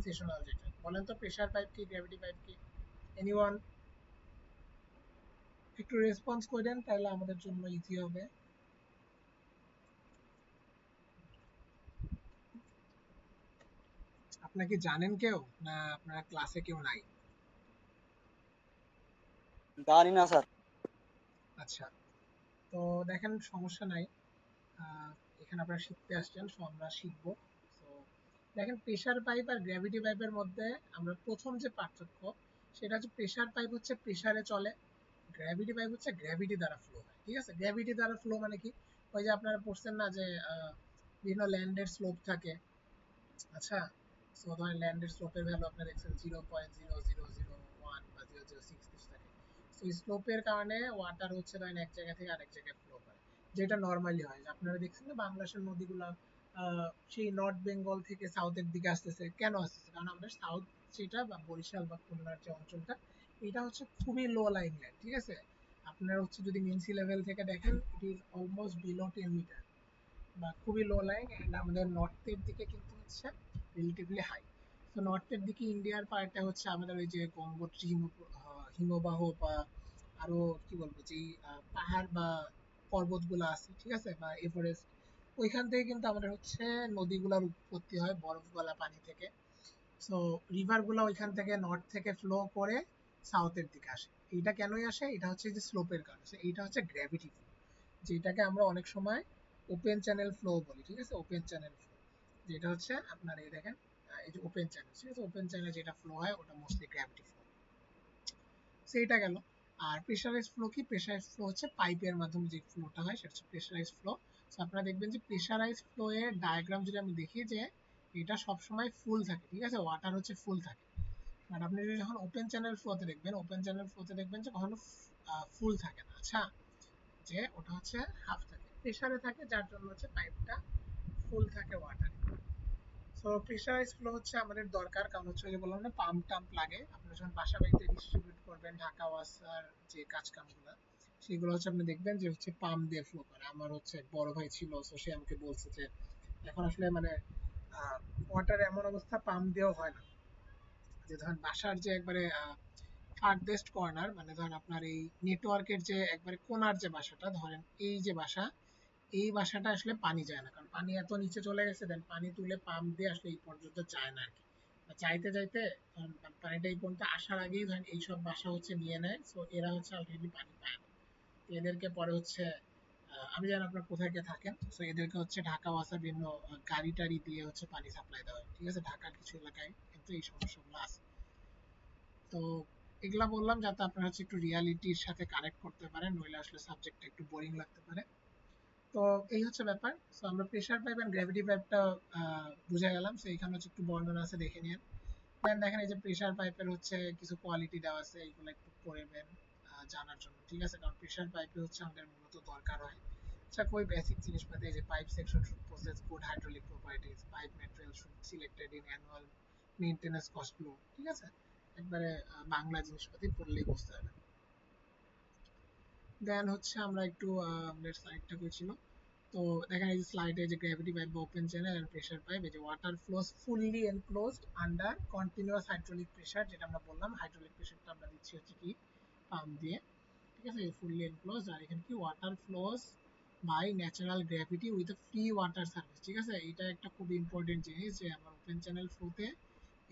সেশনাল যেটা। বলেন তো প্রেসার পাইপ কি, গ্র্যাভিটি পাইপ কি? এনিওয়ান? একটু রেসপন্স করেন তাহলে আমাদের জন্য ইজি হবে। আপনারা কি জানেন কেউ, না আপনারা ক্লাসে কেউ নাই? জানি না স্যার। আচ্ছা, তো দেখেন সমস্যা নাই, আহ, এখানে আপনারা শিখতে আসছেন, সো আমরা শিখবো। তো দেখেন প্রেসার পাইপ আর গ্র্যাভিটি পাইপের মধ্যে আমরা প্রথম যে পার্থক্য সেটা হচ্ছে প্রেসার পাইপ হচ্ছে প্রেসারে চলে, গ্র্যাভিটি পাইপ হচ্ছে গ্র্যাভিটি দ্বারা ফ্লো হয়। ঠিক আছে, গ্র্যাভিটি দ্বারা ফ্লো মানে কি? ওই যে আপনারা পড়ছেন না যে বিভিন্ন ল্যান্ডের স্লোপ থাকে। আচ্ছা, সো ধরেন ল্যান্ডের স্লোপের ভ্যালু আপনি দেখছেন 0.0001 বা 0.006 কিছু থাকে। তো স্লোপের কারণে ওয়াটার হচ্ছে ধরেন এক জায়গা থেকে আরেক জায়গায় ফ্লো করে, যেটা নর্মালি হয়। আপনারা দেখছেন না বাংলাদেশের নদীগুলো সেই নর্থ বেঙ্গল থেকে সাউথের দিকে আসতেছে, কেন আসতেছে? কারণ আমাদের সাউথ যেটা বা বরিশাল বা খুলনার যে অঞ্চলটা, এটা হচ্ছে খুবই লো লাইং ল্যান্ড। ঠিক আছে, আপনারা হচ্ছে যদি মিন সি লেভেল থেকে দেখেন, it is almost below 10 metre, বা খুবই লো লাইং। এন্ড আমাদের নর্থের দিকে কিন্তু হচ্ছে রিলেটিভলি হাই। তো নর্থের দিকে ইন্ডিয়ার পার্টটা হচ্ছে আমাদের ওই যে গঙ্গোত্রী হিমবাহ বা আরো কি বলবো যে পাহাড় বা পর্বতগুলো আছে, ঠিক আছে, বা এভারেস্ট, ওইখান থেকে কিন্তু আমাদের হচ্ছে নদীগুলোর উৎপত্তি হয় বরফ গলা পানি থেকে। সো রিভার গুলো ওইখান থেকে নর্থ থেকে ফ্লো করে সাউথের দিকে আসে। এইটা কেনই আসে? এটা হচ্ছে যে স্লোপের কারণে। So, এইটা হচ্ছে গ্র্যাভিটি ফ্লো, যেটাকে আমরা অনেক সময় ওপেন চ্যানেল ফ্লো বলি। ঠিক আছে, ওপেন চ্যানেল ফ্লো, যেটা হচ্ছে আপনার এই দেখেন এই যে ওপেন চ্যানেল, ঠিক আছে, ওপেন চ্যানেলে যেটা ফ্লো হয় ওটা মোস্টলি গ্র্যাভিটি ফ্লো। সেইটা গেল। আর প্রেসারাইজ ফ্লো কি? প্রেসারাইজ ফ্লো হচ্ছে পাইপের মাধ্যমে যে ফ্লোটা হয় সেটা হচ্ছে প্রেসারাইজ ফ্লো। সো আপনারা দেখবেন যে প্রেসারাইজ ফ্লো এর ডায়াগ্রাম যদি আমি দেখি যে এটা সবসময় ফুল থাকে। ঠিক আছে, ওয়াটার হচ্ছে ফুল থাকে। বাট আপনি যদি যখন ওপেন চ্যানেল ফ্লোতে দেখবেন, ওপেন চ্যানেল ফ্লোতে দেখবেন যে কখনো ফুল থাকে না। আচ্ছা, যে ওটা হচ্ছে হাফ থাকে, প্রেসারে থাকে, যার জন্য হচ্ছে পাইপটা ফুল থাকে ওয়াটার। সো প্রেসারাইজ ফ্লো হচ্ছে আমাদের দরকার, কারণ হচ্ছে ওই যে বললাম না পাম্প টাম্প লাগে, আপনারা যখন বাসা বাড়িতে ডিস্ট্রিবিউট করবেন ঢাকা ওয়াসার যে কাজ কামগুলো, সেগুলো হচ্ছে আপনি দেখবেন যে হচ্ছে পাম্প দিয়ে ফ্লো করে। আমার হচ্ছে এক বড় ভাই ছিল, সো সে আমাকে বলছে যে এখন আসলে মানে ওয়াটার এমন অবস্থা পাম্প দিয়েও হয় না। যে ধরেন বাসার যে একবারে ফারদেস্ট কর্নার, মানে ধরেন আপনার এই নেটওয়ার্কের যে একবারে কোনার যে বাসাটা, ধরেন এই যে বাসা, এই বাসাটা আসলে পানি যায় না, কারণ পানি এত নিচে চলে গেছে, দেন পানি তুলে পাম্প দিয়ে আসলে এই পর্যন্ত যায় না আর কি। বা চাইতে চাইতে ধরেন পানিটা এই পর্যন্ত আসার আগেই ধরেন এইসব বাসা হচ্ছে নিয়ে নেয়, সো এরা হচ্ছে অলরেডি পানি পায় না। তো এদেরকে পরে হচ্ছে আমি জানি আপনার কোথায় কে থাকেন, সো এদেরকে হচ্ছে ঢাকা ওয়াসার বিভিন্ন গাড়ি টাড়ি দিয়ে হচ্ছে পানি সাপ্লাই দেওয়া হয়। ঠিক আছে, ঢাকার কিছু এলাকায় কিন্তু এই সমস্যাগুলো আছে। তো এগুলা বললাম যাতে আপনারা হচ্ছে একটু রিয়ালিটির সাথে কানেক্ট করতে পারেন, নইলে আসলে সাবজেক্টটা একটু বোরিং লাগতে পারে। তো এই হচ্ছে ব্যাপার। সো আমরা প্রেসার পাইপ এন্ড গ্র্যাভিটি পাইপটা বুঝে গেলাম। সো এখানে হচ্ছে একটু বর্ণনা আছে, দেখে নিন। দেন দেখেন এই যে প্রেসার পাইপের হচ্ছে কিছু কোয়ালিটি দেওয়া আছে, এইগুলো একটু পড়বেন জানার জন্য। ঠিক আছে, কারণ প্রেসার পাইপে হচ্ছে আমাদের মূলত দরকার হয় আচ্ছা কই বেসিক জিনিসপাতি, এই যে pipe section should process good hydraulic properties, pipe material should selected in annual maintenance cost flow. ঠিক আছে, একবারে বাংলা জিনিসপাতি পড়লেই বুঝতে হবে। দেন হচ্ছে আমরা একটু আমাদের স্লাইডটা করেছিল। তো দেখেন এই যে স্লাইডে যে গ্র্যাভিটি পাইপ বা open channel and pressure pipe, এই যে water flows fully enclosed under continuous hydraulic pressure, যেটা আমরা বললাম হাইড্রোলিক প্রেসারটা আমরা দিচ্ছি হচ্ছে কি পাম্প দিয়ে। ঠিক আছে, ফুললি এনক্লোজড। আর এখানে কি water flows by natural gravity with a free water surface. ঠিক আছে, এটা একটা খুব ইম্পর্টেন্ট জিনিস যে আমার ওপেন চ্যানেল ফ্লোতে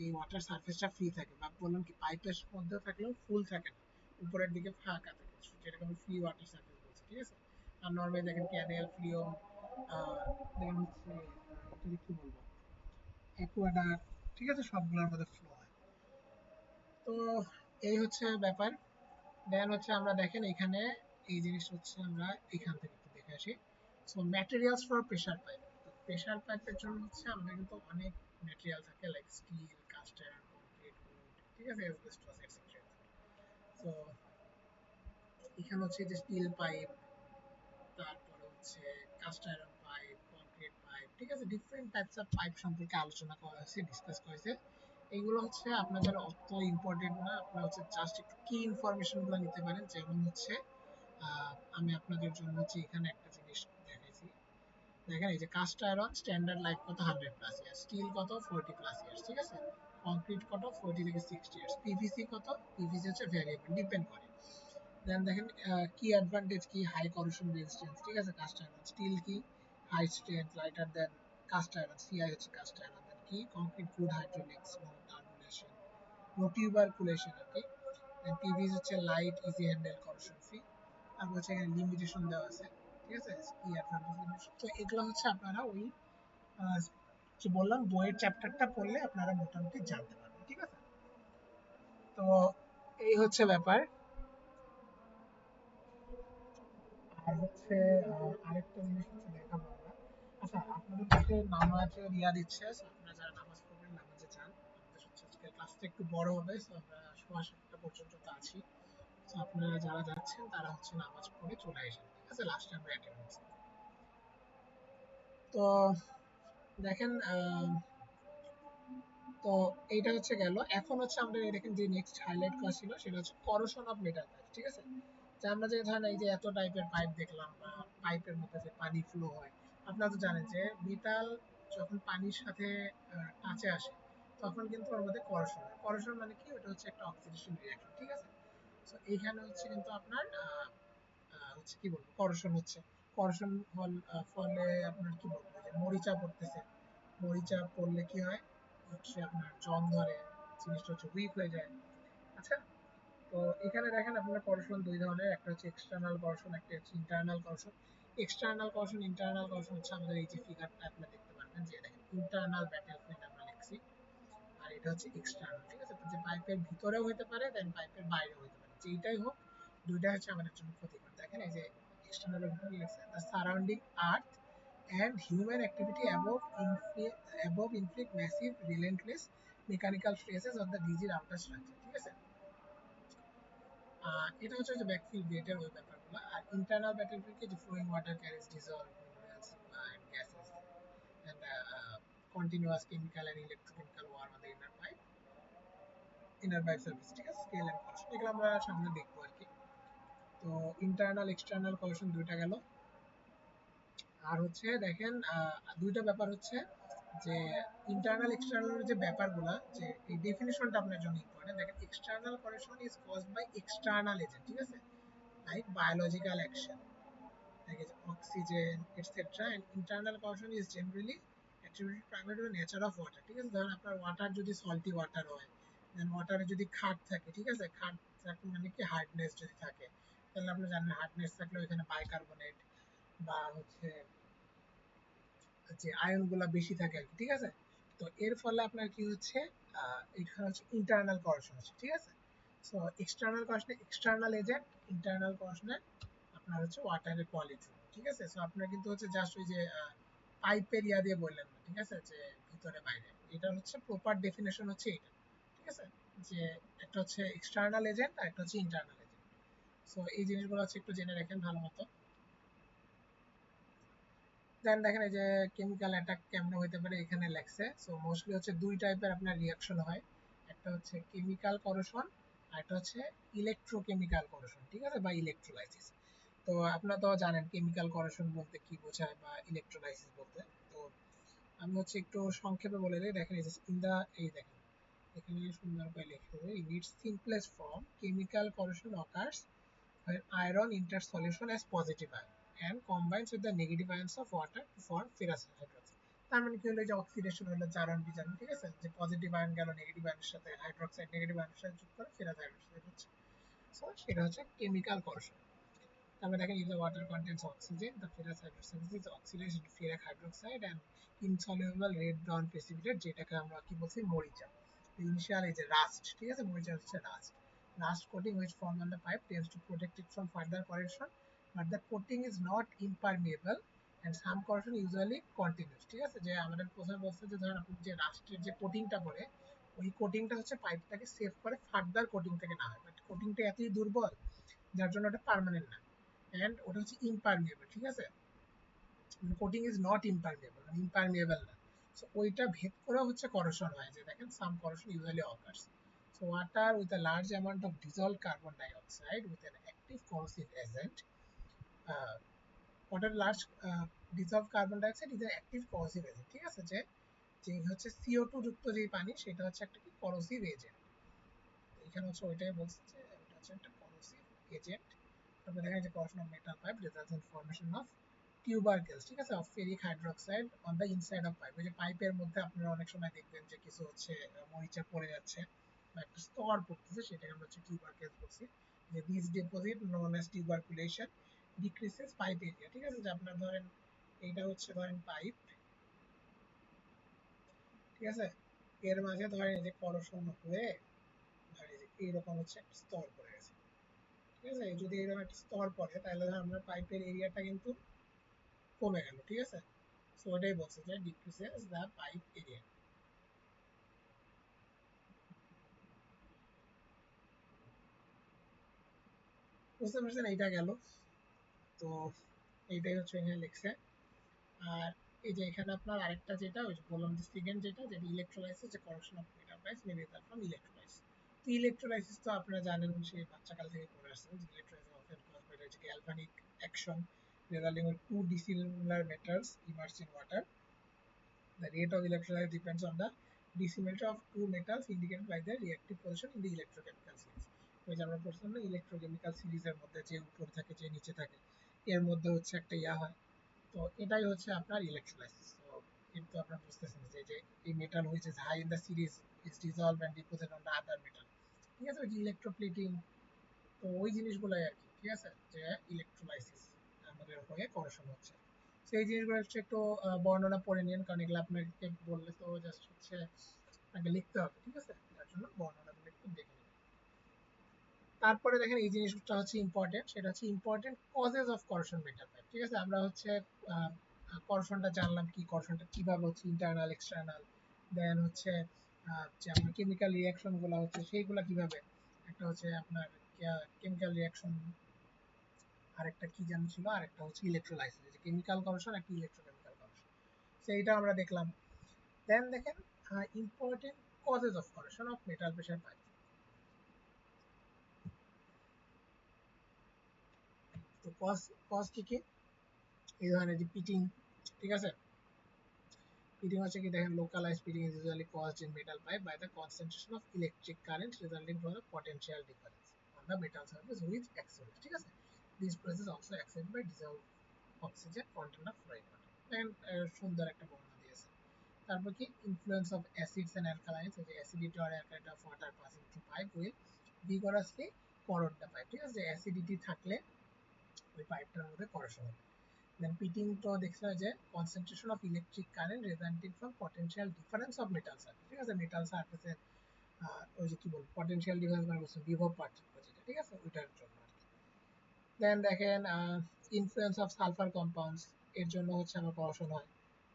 এই ওয়াটার সারফেসটা ফ্রি থাকে, বা বললাম কি পাইপের মধ্যে থাকলেও ফুল থাকে না, উপরের দিকে ফাঁকা থাকে, যেটাকে আমি ফ্রি ওয়াটার সারফেস বলছি। ঠিক আছে, আর নর্মালি দেখেন ক্যানেল ফ্রিও, দেন হচ্ছে এটাকে কি বলবো, অ্যাকুয়াডাক্ট, ঠিক আছে, সবগুলোর মধ্যে ফ্লো হয়। তো এই হচ্ছে ব্যাপার। দেন হচ্ছে আমরা দেখেন এখানে এই জিনিসটা হচ্ছে আমরা এখান থেকে একটু দেখে আসি। So materials for pressure pipe. Pressure পাইপের জন্য হচ্ছে আমরা কিন্তু অনেক ম্যাটেরিয়াল থাকে, like steel, cast iron, concrete, ঠিক আছে, অ্যাসবেস্টস এটসেট্রা। সো এখানে হচ্ছে যে স্টিল পাইপ, তারপরে হচ্ছে cast iron pipe, concrete pipe, ঠিক আছে, ডিফারেন্ট টাইপস অফ পাইপ সম্পর্কে আলোচনা করা হয়েছে, ডিসকাস করেছে। এইগুলো হচ্ছে আপনার জন্য অত ইম্পর্টেন্ট না, আপনারা হচ্ছে জাস্ট একটু কি ইনফরমেশন গুলো নিতে পারেন। যেমন হচ্ছে আমি আপনাদের জন্য হচ্ছে এখানে একটা জিনিস দেখাইছি, দেখেন এই যে কাস্ট আয়রন স্ট্যান্ডার্ড লাইফ কত 100+ ইয়ার্স, স্টিল কত 40+ ইয়ার্স, ঠিক আছে, কংক্রিট কত 40 থেকে 60 ইয়ার্স, পিভিসি কত, পিভিসি হচ্ছে ভ্যারিয়েবল, ডিপেন্ড করে। দেন দেখেন কি অ্যাডভান্টেজ কি, হাই করোশন রেজিস্ট্যান্স, ঠিক আছে, কাস্ট আয়রন, স্টিল কি high strength lighter than cast iron, CI হচ্ছে কাস্ট আয়রন, দেন কি concrete good hydraulics, no turbulation, no tuberculation আর কি, দেন পিভিসি হচ্ছে light easy handle corrosion free, তারপর হচ্ছে এখানে লিমিটেশন দেওয়া আছে, ঠিক আছে, কি অ্যাডভান্টেজ লিমিটেশন। তো এগুলো হচ্ছে আপনারা ওই যে বললাম বইয়ের চ্যাপ্টারটা পড়লে আপনারা মোটামুটি জানতে পারবেন, ঠিক আছে। তো এই হচ্ছে ব্যাপার। আর হচ্ছে আরেকটা জিনিস হচ্ছে দেখাবো আমরা। আচ্ছা, আপনাদের হচ্ছে নামাজের রিয়া দিচ্ছে, so আপনারা যারা নামাজ পড়বেন নামাজে যান। আমাদের হচ্ছে আজকে ক্লাসটা একটু বড় হবে, so আমরা 7:30 পর্যন্ত তো আছি। So আপনারা যারা যাচ্ছেন তারা হচ্ছে নামাজ পড়ে চলে আসেন, ঠিক আছে, লাস্টে আমরা অ্যাটেন্ডেন্স। তো দেখেন তো এইটা হচ্ছে গেল। এখন হচ্ছে আমরা দেখেন যে নেক্সট হাইলাইট করা ছিল সেটা হচ্ছে করোশন অফ মেটাল পাইপ, ঠিক আছে, যে আমরা যে ধরেন এই যে এত টাইপের পাইপ দেখলাম, বা পাইপের মধ্যে যে পানি ফ্লো হয়, আপনারা তো জানেন যে মেটাল যখন পানির সাথে টাচে আসে তখন কিন্তু ওর মধ্যে করোশন হয়। করোশন মানে কি, ওটা হচ্ছে একটা অক্সিডেশন রিঅ্যাকশন, ঠিক আছে। তো এইখানে হচ্ছে কিন্তু আপনার হচ্ছে কি বলবো, করোশন হচ্ছে, করোশন ফলে আপনার কি বলবো, যে মরিচা পড়তেছে, মরিচা পড়লে কি হয় হচ্ছে আপনার জং ধরে, জিনিসটা হচ্ছে উইক হয়ে যায়। আচ্ছা, তো এখানে দেখেন আপনারা করোশন দুই ধরনের, একটা হচ্ছে এক্সটার্নাল করোশন, একটা হচ্ছে internal corrosion. External corrosion, internal corrosion হচ্ছে আমাদের এই যে ফিগারটা আপনারা দেখতে পারবেন, যে দেখেন ইন্টারনাল ব্যাটেলফিল্ড আমরা লিখছি, আর এটা হচ্ছে এক্সটার্নাল, ঠিক আছে, যে পাইপের ভিতরেও হতে পারে দেন পাইপের বাইরেও হতে পারে, যেটাই হোক দুইটা হচ্ছে আমাদের জন্য ক্ষতিকর। দেখেন এই যে এক্সটার্নাল এর ভিতরে লিখছে the surrounding earth and human activity above inflict massive relentless mechanical stresses on the rigid outer structure, ঠিক আছে। এটা হচ্ছে যে ব্যাকফিল গেটের ওই ব্যাপারগুলো। আর ইন্টারনাল ব্যাটেলফিল্ড কি, যে flowing water carries dissolve minerals and gases and continuous chemical and electrochemical war on the inner pipe surface, ঠিক আছে, স্কেল এন্ড করোশন, এগুলো আমরা সামনে দেখবো আর কি। তো ইন্টারনাল এক্সটার্নাল করোশন দুইটা গেল। আর হচ্ছে দেখেন দুইটা ব্যাপার হচ্ছে যে ইন্টারনাল এক্সটার্নাল যে ব্যাপারগুলা, যে এই ডেফিনিশনটা আপনার জন্য ইম্পর্টেন্ট। দেখেন external corrosion is caused by external agent, ঠিক আছে, like biological action, like oxygen, etc. And internal corrosion is generally attributed primarily to the nature of water, ঠিক আছে, ধরেন আপনার ওয়াটার যদি সল্টি ওয়াটার হয়, দেন ওয়াটারে যদি খাট থাকে, ঠিক আছে, খাট থাকে মানে কি হার্ডনেস যদি থাকে, তাহলে আপনি জানেন হার্ডনেস থাকলে ওইখানে বাইকার্বনেট বা হচ্ছে যে আয়ন গুলা বেশি থাকে আর কি, ঠিক আছে। তো এর ফলে আপনার কি হচ্ছে, এখানে হচ্ছে ইন্টারনাল করোশন হচ্ছে, ঠিক আছে। সো এক্সটার্নাল করোশনে এক্সটার্নাল এজেন্ট, ইন্টারনাল করোশনে আপনার হচ্ছে ওয়াটারের কোয়ালিটি, ঠিক আছে। সো আপনার কিন্তু হচ্ছে জাস্ট ওই যে পাইপের ইয়া দিয়ে বললেন না, ঠিক আছে, যে ভিতরে বাইরে, এটা হচ্ছে প্রপার ডেফিনেশন হচ্ছে এটা, ঠিক আছে, যে একটা হচ্ছে এক্সটার্নাল এজেন্ট আর একটা হচ্ছে ইন্টারনাল এজেন্ট। সো এই জিনিসগুলো হচ্ছে একটু জেনে রাখেন ভালো মতো। দেন দেখেন এই যে কেমিক্যাল অ্যাটাক কেমনে হইতে পারে এখানে লেখছে। সো মোস্টলি হচ্ছে দুই টাইপের আপনার রিঅ্যাকশন হয়, একটা হচ্ছে কেমিক্যাল করোশন আর একটা হচ্ছে ইলেকট্রোকেমিক্যাল করোশন, ঠিক আছে, বা ইলেকট্রোলাইসিস। তো আপনারা তো জানেন কেমিক্যাল করোশন বলতে কি বোঝায় বা ইলেকট্রোলাইসিস বলতে। তো আমি হচ্ছে একটু সংক্ষেপে বলে দিই। দেখেন এই যে ইন দা, এই দেখেন এখানে সুন্দর করে লিখতে হবে, in it's simplest form chemical corrosion occurs when iron enters solution as positive ion and combines with the negative ions of water to form ferrous hydroxide. তার মানে কি হলো, যে অক্সিডেশন হলো জারণ বিজারণ, ঠিক আছে, যে পজিটিভ আয়ন গেল নেগেটিভ আয়নের সাথে, হাইড্রোক্সাইড নেগেটিভ আয়নের সাথে যুক্ত করে ফেরাস হাইড্রোক্সাইড হচ্ছে। সো সেটা হচ্ছে কেমিক্যাল করশন। তারপরে দেখেন, if the water contains oxygen, the ferrous hydroxide is oxidized into ferric hydroxide and insoluble red brown precipitate, যেটাকে আমরা কি বলছি, মরিচা। ইনিশিয়াল এই যে রাস্ট, ঠিক আছে, মরিচা হচ্ছে rushed. Rust coating which form on the pipe tends to protect it from further corrosion, but the coating is not impermeable and some corrosion usually continues, ঠিক আছে। যে আমাদের প্রথমে বলছে যে ধরেন আপনি যে রাস্টের যে কোটিংটা করে, ওই কোটিংটা হচ্ছে পাইপটাকে সেভ করে ফার্দার কোটিং থেকে না হয়, বাট কোটিংটা এতই দুর্বল যার জন্য ওটা পার্মানেন্ট না, এন্ড ওটা হচ্ছে ইমপারমিয়েবল, ঠিক আছে। কোটিং ইজ নট ইমপারমিয়েবল, মানে ইমপারমিয়েবল না। সো ওইটা ভেদ করে হচ্ছে করোশন হয়, যে দেখেন some corrosion usually occurs. So water with a large amount of dissolved carbon dioxide with an active corrosive agent, uh, water large dissolved carbon dioxide is an active corrosive agent, ঠিক আছে। যে যে হচ্ছে CO2 যুক্ত যে পানি, সেটা হচ্ছে একটা কি করোসিভ এজেন্ট। এখানে হচ্ছে ওইটাই বলছে যে এটা হচ্ছে একটা করোসিভ এজেন্ট। তারপরে দেখা যায় corrosion of metal pipe results in formation of tubercles, ঠিক আছে, of ferric hydroxide on the inside of pipe। ওই যে পাইপের মধ্যে আপনারা অনেক সময় দেখবেন যে কিছু হচ্ছে মরিচা পড়ে যাচ্ছে বা একটা স্তর পড়তেছে, সেটাকে আমরা হচ্ছে tubercles বলছি। যে these deposit known as tuberculation decreases pipe area, ঠিক আছে। যে আপনারা ধরেন এইটা হচ্ছে ধরেন পাইপ, ঠিক আছে, এর মাঝে ধরেন এই যে করোশন হয়ে ধরেন এই যে এইরকম হচ্ছে একটা স্তর পড়ে গেছে, ঠিক আছে। যদি এরকম একটা স্তর পড়ে তাহলে আমরা পাইপের এরিয়াটা কিন্তু কমে গেল, ঠিক আছে। সো ওটাই বলছে যে ডিক্রিজেস দ্য পাইপ এরিয়া। বুঝতে পারছেন, এইটা গেল। তো এইটাই হচ্ছে এখানে লিখছে। আর এই যে এখানে আপনার আরেকটা যেটা ওই যে বললাম যে সেকেন্ড যেটা ইলেকট্রোলাইসিস, যে corrosion of metal arises maybe that from electrolysis. তো ইলেকট্রোলাইসিস তো আপনারা জানেন, সেই বাচ্চাকাল থেকে পড়ে আসছেন যে electrolysis often cause by the galvanic action resulting in two dissimilar metals immersed in water. The rate of electrolysis depends on the dissimilarity of two metals indicated by their reactive position in the electrochemical series. ওই যে আমরা বলছিলাম না, electrochemical সিরিজের মধ্যে যে উপরে থাকে যে নিচে থাকে, এর মধ্যে হচ্ছে একটা ইয়া হয়। তো এটাই হচ্ছে আপনার ইলেকট্রোলাইসিস। তো কিন্তু আপনারা বুঝতেছেন যে যে এই metal which is high in the series is dissolve and deposit on the other metal, ঠিক আছে, ওই যে ইলেকট্রোপ্লেটিং। তো ওই জিনিসগুলাই আর কি, ঠিক আছে, যে ইলেকট্রোলাইসিস আমাদের হয়ে করোশন হচ্ছে। সেই জিনিসগুলো হচ্ছে একটু বর্ণনা পড়ে নিন, কারণ এগুলো আপনাকে বললে তো জাস্ট হচ্ছে আগে লিখতে হবে, ঠিক আছে, তার জন্য বর্ণনাগুলো একটু দেখে নিন। তারপরে দেখেন এই জিনিসটা হচ্ছে ইম্পর্টেন্ট, সেটা হচ্ছে important causes of corrosion metal pipe, ঠিক আছে। আমরা হচ্ছে করোশনটা জানলাম কি, করোশনটা কিভাবে হচ্ছে ইন্টারনাল এক্সটার্নাল, দেন হচ্ছে যে আপনার কেমিক্যাল রিঅ্যাকশন গুলো হচ্ছে সেইগুলা কিভাবে, একটা হচ্ছে আপনার কেমিক্যাল রিঅ্যাকশন, আরেকটা কি জানি ছিল, আরেকটা হচ্ছে ইলেকট্রোলাইসিস, যে কেমিক্যাল করোশন একটা ইলেকট্রোকেমিক্যাল করোশন, সেইটা আমরা দেখলাম। দেন দেখেন important causes of corrosion of metal pressure pipe. তো কজ কজ কি কি, এই ধরনের যে পিটিং, ঠিক আছে। পিটিং হচ্ছে কি, দেখেন localized pitting is usually caused in metal pipe by the concentration of electric current resulting from the potential difference on the metal surface which accelerates, ঠিক আছে। This process also accelerated by dissolved oxygen content of fluid water। দেখেন সুন্দর একটা বর্ণনা দিয়েছে। তারপর কি, influence of acids and অ্যালকালাইন্স, যে acidity or alkaline of water passing through pipe will vigorously corrode the pipe, ঠিক আছে। অ্যাসিডিটি থাকলে ওই পাইপটার মধ্যে করোশন হবে। Then pitting তো দেখতে হয় যে concentration of electric current resulting from potential difference of metal surface, ঠিক আছে, মেটাল সারফেসের ওই যে কি বলবো পটেনশিয়াল ডিফারেন্স মানে বলছে বিভব পার্থক্য যেটা, ঠিক আছে, ওইটার জন্য আর কি। দেন দেখেন ইনফ্লুয়েন্স অফ সালফার কম্পাউন্ডস, এর জন্য হচ্ছে আমার করোশন হয়।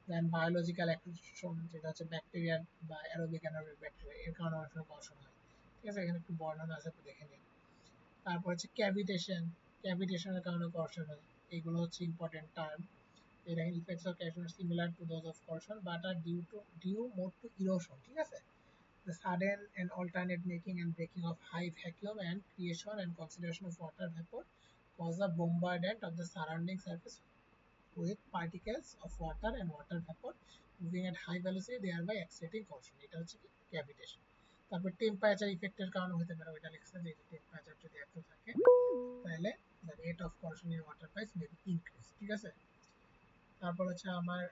দেন বায়োলজিক্যাল অ্যাক্টিভিশন, যেটা হচ্ছে ব্যাকটেরিয়া বা অ্যারোবিক অ্যানারোবিক ব্যাকটেরিয়া, এর কারণে অনেক সময় করোশন হয়, ঠিক আছে। এখানে একটু বর্ণনা আছে, একটু দেখে নিন। তারপর হচ্ছে ক্যাভিটেশন, ক্যাভিটেশনের কারণে করোশন হয়, এগুলো হচ্ছে ইম্পর্টেন্ট টার্ম। এর effects of corrosion are similar to those of corrosion but are due more to erosion, ঠিক আছে। The sudden and alternate making and breaking of high vacuum and creation and concentration of water vapor cause a bombardment of the surrounding surface with particles of water and water vapor moving at high velocity thereby accelerating corrosion, এটা হচ্ছে কি cavitation। তারপর temperature ইফেক্টের কারণে হতে পারে, ওইটা লিখছে যে টেম্পারেচার যদি এত থাকে তাহলে the rate of corrosion in water pipes may be increased, ঠিক আছে। তারপর হচ্ছে আমার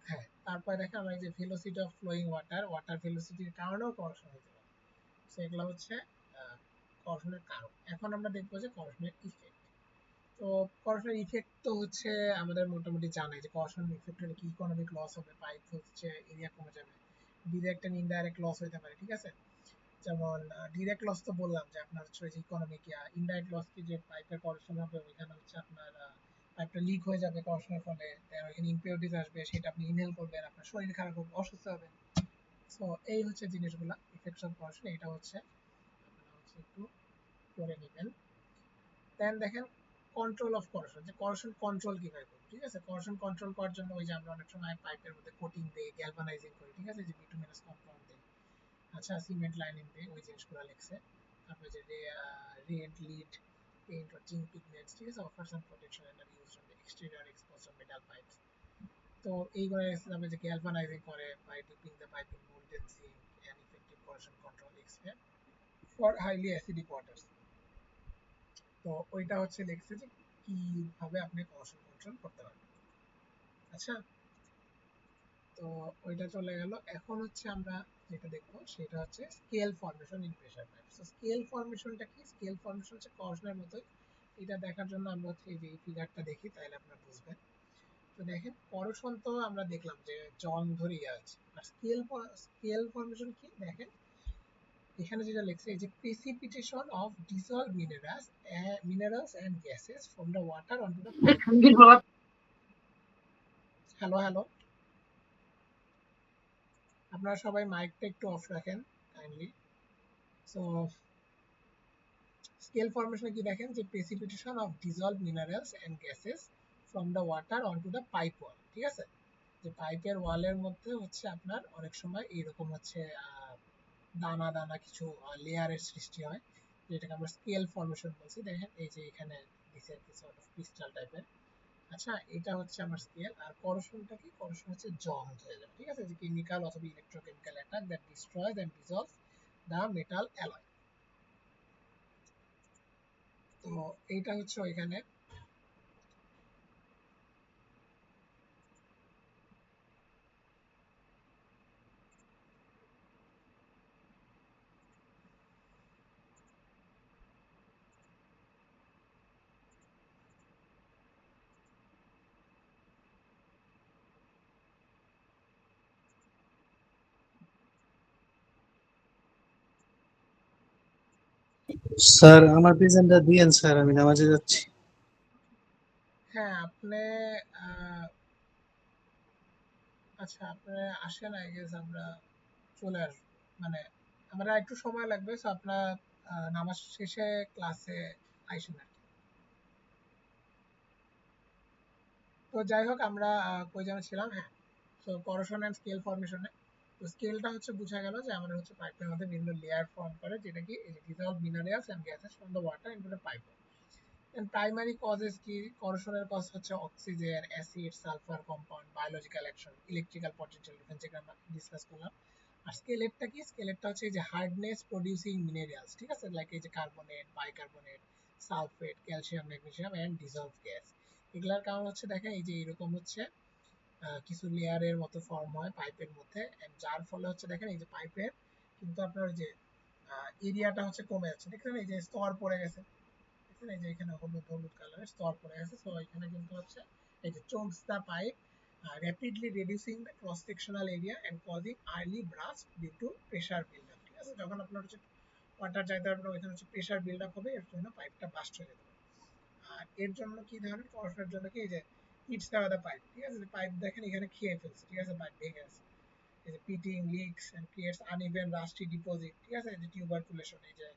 হ্যাঁ, তারপরে দেখে আমরা এই যে ভেলোসিটি অফ ফ্লোয়িং ওয়াটার ভেলোসিটির কারণেও করশন হতে পারে, সেগুলো হচ্ছে করশনের কারণ। এখন আমরা দেখবো যে করশনের ইফেক্ট। তো করশনের ইফেক্ট তো হচ্ছে আমাদের মোটামুটি জানাই যে করশন ইফেক্ট হলে কি ইকোনমিক লস হবে, পাইপ হচ্ছে এরিয়া কমে যাবে, ডিরেক্ট এন্ড ইনডাইরেক্ট লস হতে পারে, ঠিক আছে। যেমন ডিরেক্ট লস তো বললাম যে আপনার হচ্ছে যে ইকোনমিক, ইনডাইরেক্ট লস কি যে পাইপের করশন হবে, ওইখানে হচ্ছে আপনার পাইপটা লিক হয়ে যাবে করশনের ফলে, ওইখানে ইমপিউরিটিস আসবে, সেটা আপনি ইনহেল করবেন, আপনার শরীর খারাপ হবে, অসুস্থ হবেন। সো এই হচ্ছে জিনিসগুলা ইফেক্টস অফ করশন, এটা হচ্ছে আপনারা হচ্ছে একটু করে নেবেন। দেন দেখেন কন্ট্রোল অফ করশন, যে করশন কন্ট্রোল কিভাবে করব, ঠিক আছে। করশন কন্ট্রোল করার জন্য ওই যে আমরা অনেক সময় পাইপের মধ্যে কোটিং দেই, গ্যালভানাইজিং করি, ঠিক আছে, যে বিটুমিনাস কম্পাউন্ড দেই, আচ্ছা, সিমেন্ট লাইনিং দেই, ওই জিনিসগুলো লিখছে। তারপরে যে red lead paint or zinc pigments, ঠিক আছে, offers some protection and are used on the exterior exposed on metal pipes। তো এইগুলো তারপরে যে গ্যালভানাইজিং করে by dipping the pipe in molten zinc and effective corrosion control except for highly acidic waters। তো ওইটা হচ্ছে লিখছে যে কিভাবে আপনি corrosion control করতে পারবেন। আচ্ছা, তো ওইটা চলে গেল। এখন হচ্ছে আমরা যেটা দেখবো সেটা হচ্ছে scale formation in pressure pipe. তো স্কেল ফরমেশনটা কি? স্কেল ফরমেশন হচ্ছে করশনের মতোই। এটা দেখার জন্য আমরা হচ্ছে এই যে এই ফিগারটা দেখি, তাহলে আপনারা বুঝবেন। তো দেখেন করশন তো আমরা দেখলাম যে জং ধরে আছে, আর স্কেল ফরমেশন কি দেখেন এখানে যেটা লেখছে, এই যে precipitation of dissolved minerals and gases from the water onto the pipe. Hello hello, আপনারা সবাই মাইকটা একটু অফ রাখেন কাইন্ডলি। সো স্কেল ফরমেশনে কি দেখেন যে precipitation of dissolved minerals and gases from the water onto the pipe wall, ঠিক আছে। যে পাইপের ওয়ালের মধ্যে হচ্ছে আপনার অনেক সময় এইরকম হচ্ছে দানা দানা কিছু লেয়ারের সৃষ্টি হয়, যেটাকে আমরা স্কেল ফরমেশন বলছি। দেখেন এই যে এখানে দিছে আর কি সর্ট অফ ক্রিস্টাল টাইপের। আচ্ছা, এটা হচ্ছে আমার স্কেল। আর করশনটা কি? করশন হচ্ছে জং হয়ে যায়, ঠিক আছে, যে কেমিক্যাল অথবা electrochemical attack that destroys and dissolves the metal alloy. তো এইটা হচ্ছে ওইখানে। স্যার আমার প্রেজেন্টটা দিয়েন স্যার, আমি নামাজে যাচ্ছি। হ্যাঁ, আপনি আচ্ছা, আপনি আসেন, আই গেস আমরা চলে আসবো, মানে আমরা একটু সময় লাগবে। সো আপনার নামাজ শেষে ক্লাসে আইসেন আর কি। তো যাই হোক, আমরা কই যেন ছিলাম, হ্যাঁ। সো করোশন এন্ড স্কেল ফর্মেশনে, তো স্কেলটা হচ্ছে বোঝা গেল যে আমাদের হচ্ছে পাইপের মধ্যে বিভিন্ন লেয়ার ফর্ম করে, যেটা কি এই যে dissolve minerals and gases from the water into the pipe. And primary causes কি? করোশনের কজ হচ্ছে oxygen, acid, sulphur compound, biological action, electrical potential difference, যেটা আমরা ডিসকাস করলাম। আর স্কেলেটটা কি? স্কেলেটটা হচ্ছে এই যে হার্ডনেস প্রোডিউসিং মিনারেলস, ঠিক আছে, লাইক এই যে carbonate, bicarbonate, sulphate, calcium, magnesium and dissolve gas. এগুলার কারণ হচ্ছে দেখেন এই যে এরকম হচ্ছে কিছু লেয়ারের মতো ফর্ম হয় পাইপের মধ্যে, যার ফলে হচ্ছে দেখেন এই যে পাইপের কিন্তু আপনার যে এরিয়াটা হচ্ছে কমে যাচ্ছে, দেখছেন এই যে স্তর পড়ে গেছে, দেখছেন এই যে এখানে হলুদ হলুদ কালারের স্তর পড়ে গেছে। সো এখানে কিন্তু হচ্ছে এই যে চোমস দা pipe rapidly reducing the cross sectional area and causing early burst due to pressure build up, ঠিক আছে। যখন আপনার হচ্ছে ওয়াটার যাইতে পারবে না, ওইখানে হচ্ছে প্রেসার বিল্ড আপ হবে, এর জন্য পাইপটা বাস্ট হয়ে যেতে পারে। আর এর জন্য কি ধরনের করশনের জন্য কি, এই যে হিটস দেওয়া পাইপ, ঠিক আছে, পাইপ দেখেন এখানে খেয়ে ফেলছে, ঠিক আছে, পাইপ ভেঙে গেছে, এই যে pitting leaks and creates uneven rusty deposit, ঠিক আছে, এই যে টিউবারকুলেশন, এই যে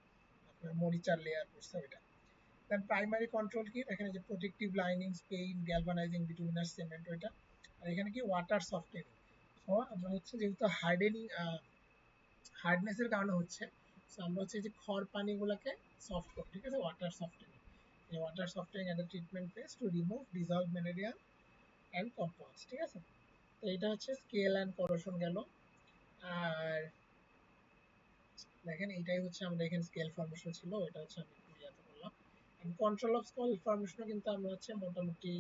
আপনার মরিচার লেয়ার করছে ওইটা। দেন প্রাইমারি কন্ট্রোল কি দেখেন, এই যে protective linings, paint, galvanizing bituminous cement ওইটা। আর এখানে কি ওয়াটার সফটেনিং। সো আমরা হচ্ছে যেহেতু হার্ডনেসের কারণে হচ্ছে, সো আমরা হচ্ছে যে খড় পানিগুলোকে সফট করি, ঠিক আছে, ওয়াটার সফটেনিং। এই water softening and treatment phase to remove dissolve mineral and compounds, ঠিক আছে। তো এটা হচ্ছে স্কেল অ্যান্ড করোশন গেল। আর দেখেন এইটাই হচ্ছে আমাদের এখানে স্কেল ফর্মেশন ছিল, এটা হচ্ছে আমি একটু ইয়াতে করলাম। কন্ট্রোল অফ স্কেল ফর্মেশনও কিন্তু আমরা হচ্ছে মোটামুটি